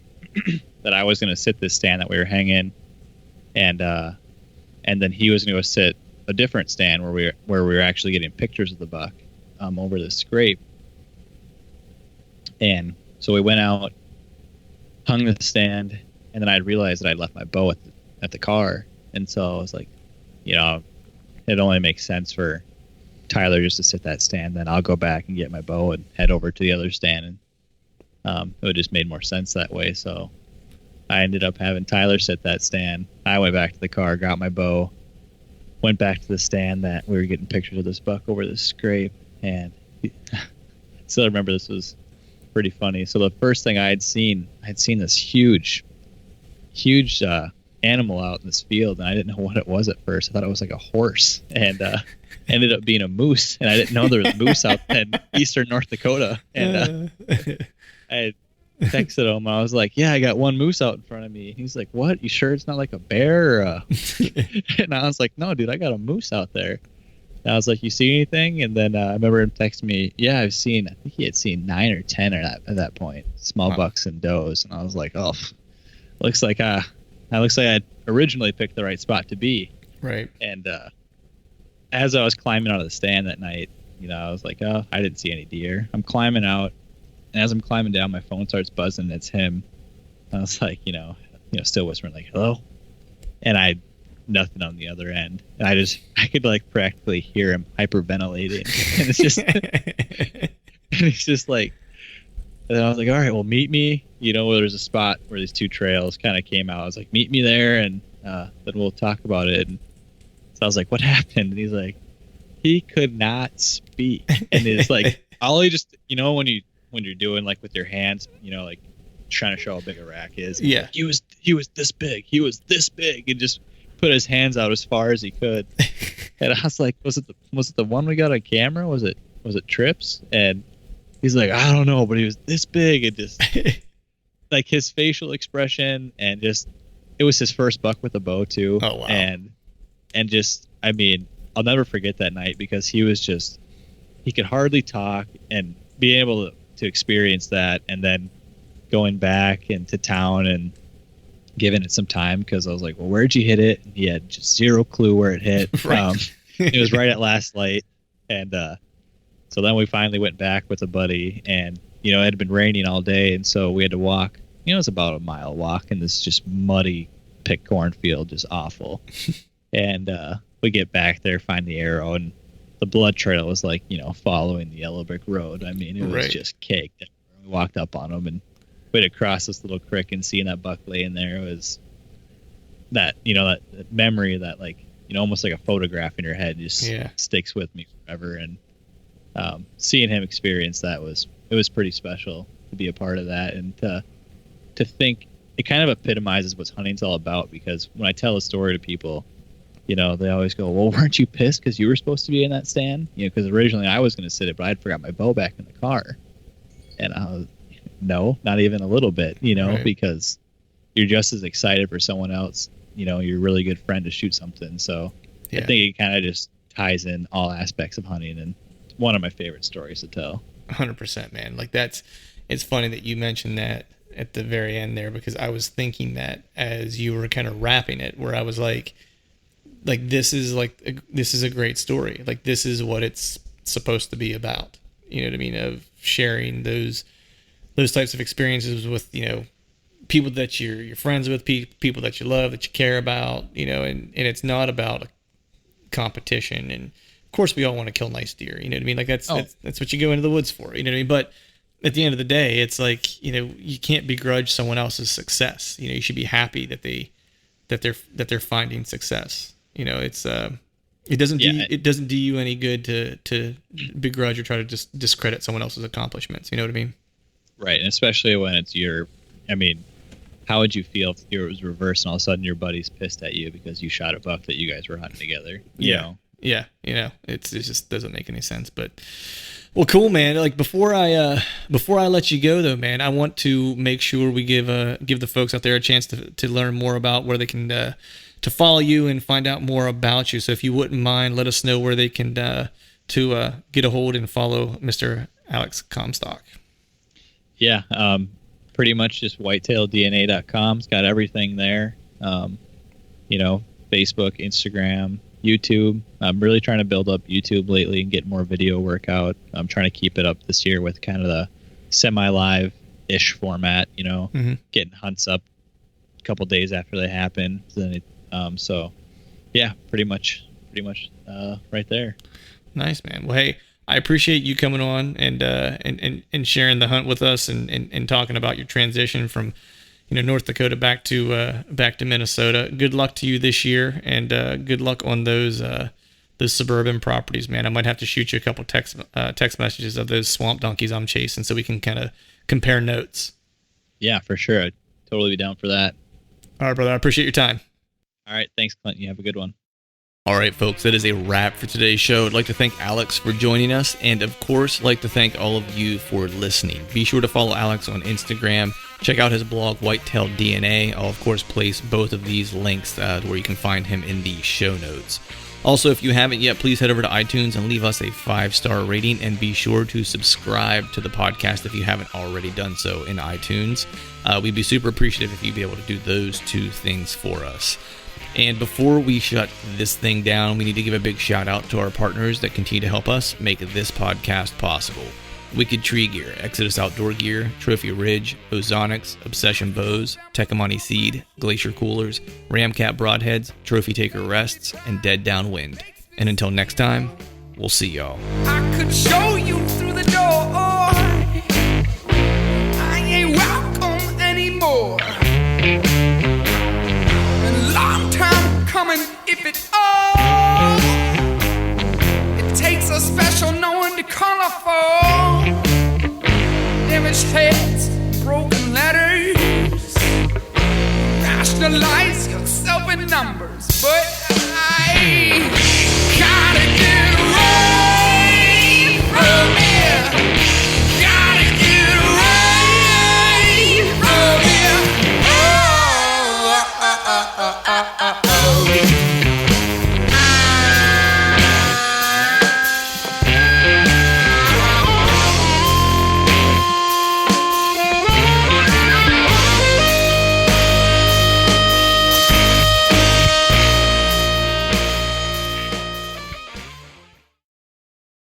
that I was going to sit this stand that we were hanging, and then he was going to go sit a different stand where we were actually getting pictures of the buck over the scrape. And so we went out, hung the stand, and then I realized that I'd left my bow at the car. And so I was like, it only makes sense for Tyler just to sit that stand. Then I'll go back and get my bow and head over to the other stand. And it just made more sense that way. So I ended up having Tyler sit that stand. I went back to the car, got my bow, went back to the stand that we were getting pictures of this buck over the scrape. And still remember, this was pretty funny. So the first thing I'd seen this huge animal out in this field, and I didn't know what it was at first. I thought it was like a horse, and ended up being a moose. And I didn't know there was moose out in eastern North Dakota. And I texted him. I was like, "Yeah, I got one moose out in front of me." He's like, "What? You sure it's not like a bear?" And I was like, "No, dude, I got a moose out there." And I was like, "You see anything?" And then I remember him texting me, "Yeah, I think he had seen 9 or 10 at that point, small bucks and does." And I was like, "Oh, looks like I originally picked the right spot to be." Right. And as I was climbing out of the stand that night, I was like, "Oh, I didn't see any deer." I'm climbing out, and as I'm climbing down, my phone starts buzzing. It's him. And I was like, still whispering like, "Hello," and nothing on the other end. And I could like practically hear him hyperventilating. And it's just, and he's just like, and I was like, "All right, well, meet me, where there's a spot where these two trails kind of came out." I was like, "Meet me there, and then we'll talk about it." And so I was like, "What happened?" And he's like, he could not speak. And it's like, all he just, when you're doing like with your hands, like trying to show how big a rack is. Yeah. He was this big. He was this big, and just put his hands out as far as he could. And I was like, was it the one we got on camera? Was it Trips? And he's like, "I don't know," but he was this big, and just like his facial expression, and just, it was his first buck with a bow too. Oh wow. And just, I mean, I'll never forget that night, because he could hardly talk, and being able to experience that, and then going back into town and giving it some time, because I was like, "Well, where'd you hit it?" And he had just zero clue where it hit. Right. It was right at last light. And so then we finally went back with a buddy, and it had been raining all day, and so we had to walk. It was about a mile walk in this just muddy pick cornfield, just awful. And we get back there, find the arrow, and the blood trail was like, following the yellow brick road. I mean, it was just caked. We walked up on them, and we had to cross this little creek, and seeing that buck laying there was that, that memory that, like, almost like a photograph in your head just sticks with me forever. And seeing him experience that it was pretty special to be a part of that, and to think it kind of epitomizes what hunting's all about. Because when I tell a story to people, they always go, "Well, weren't you pissed because you were supposed to be in that stand?" Because originally I was going to sit it, but I'd forgot my bow back in the car. And I was, no, not even a little bit, Right. Because you're just as excited for someone else, you're a really good friend to shoot something. So I think it kind of just ties in all aspects of hunting, and it's one of my favorite stories to tell. 100%, man. Like, it's funny that you mentioned that at the very end there, because I was thinking that as you were kind of wrapping it, where I was like this is a great story. Like, this is what it's supposed to be about. You know what I mean? Of sharing those types of experiences with, people that you're friends with, people that you love, that you care about, and it's not about a competition. And of course we all want to kill nice deer, you know what I mean? Like, that's what you go into the woods for, you know what I mean? But at the end of the day, it's like, you can't begrudge someone else's success. You should be happy that they're finding success. It's it doesn't do you any good to begrudge or try to just discredit someone else's accomplishments. You know what I mean? Right. And especially when it's how would you feel if it was reversed and all of a sudden your buddy's pissed at you because you shot a buck that you guys were hunting together? You know? Yeah. It just doesn't make any sense. But, well, cool, man. Like, before I let you go though, man, I want to make sure we give the folks out there a chance to learn more about where they can to follow you and find out more about you. So if you wouldn't mind, let us know where they can to get a hold and follow Mr. Alex Comstock. Yeah. pretty much just whitetaildna.com. It's got everything there. Facebook, Instagram, YouTube. I'm really trying to build up YouTube lately and get more video work out. I'm trying to keep it up this year with kind of the semi-live-ish format, getting hunts up a couple days after they happen. Pretty much right there. Nice, man. Well, hey, I appreciate you coming on and sharing the hunt with us and talking about your transition from North Dakota back to Minnesota. Good luck to you this year, and good luck on those suburban properties, man. I might have to shoot you a couple text messages of those swamp donkeys I'm chasing so we can kind of compare notes. Yeah, for sure. I'd totally be down for that. All right, brother. I appreciate your time. All right. Thanks, Clint. You have a good one. All right, folks, that is a wrap for today's show. I'd like to thank Alex for joining us, and of course, like to thank all of you for listening. Be sure to follow Alex on Instagram. Check out his blog, Whitetail DNA. I'll, of course, place both of these links where you can find him in the show notes. Also, if you haven't yet, please head over to iTunes and leave us a 5-star rating, and be sure to subscribe to the podcast if you haven't already done so in iTunes. We'd be super appreciative if you'd be able to do those two things for us. And before we shut this thing down, we need to give a big shout out to our partners that continue to help us make this podcast possible. Wicked Tree Gear, Exodus Outdoor Gear, Trophy Ridge, Ozonics, Obsession Bows, Tecomate Seed, Glacier Coolers, Ramcat Broadheads, Trophy Taker Rests, and Dead Downwind. And until next time, we'll see y'all. I could show you through the door. I ain't welcome anymore. Long time coming, if it all. It takes a special knowing to color for damaged heads, broken letters. Rationalize yourself in numbers, but I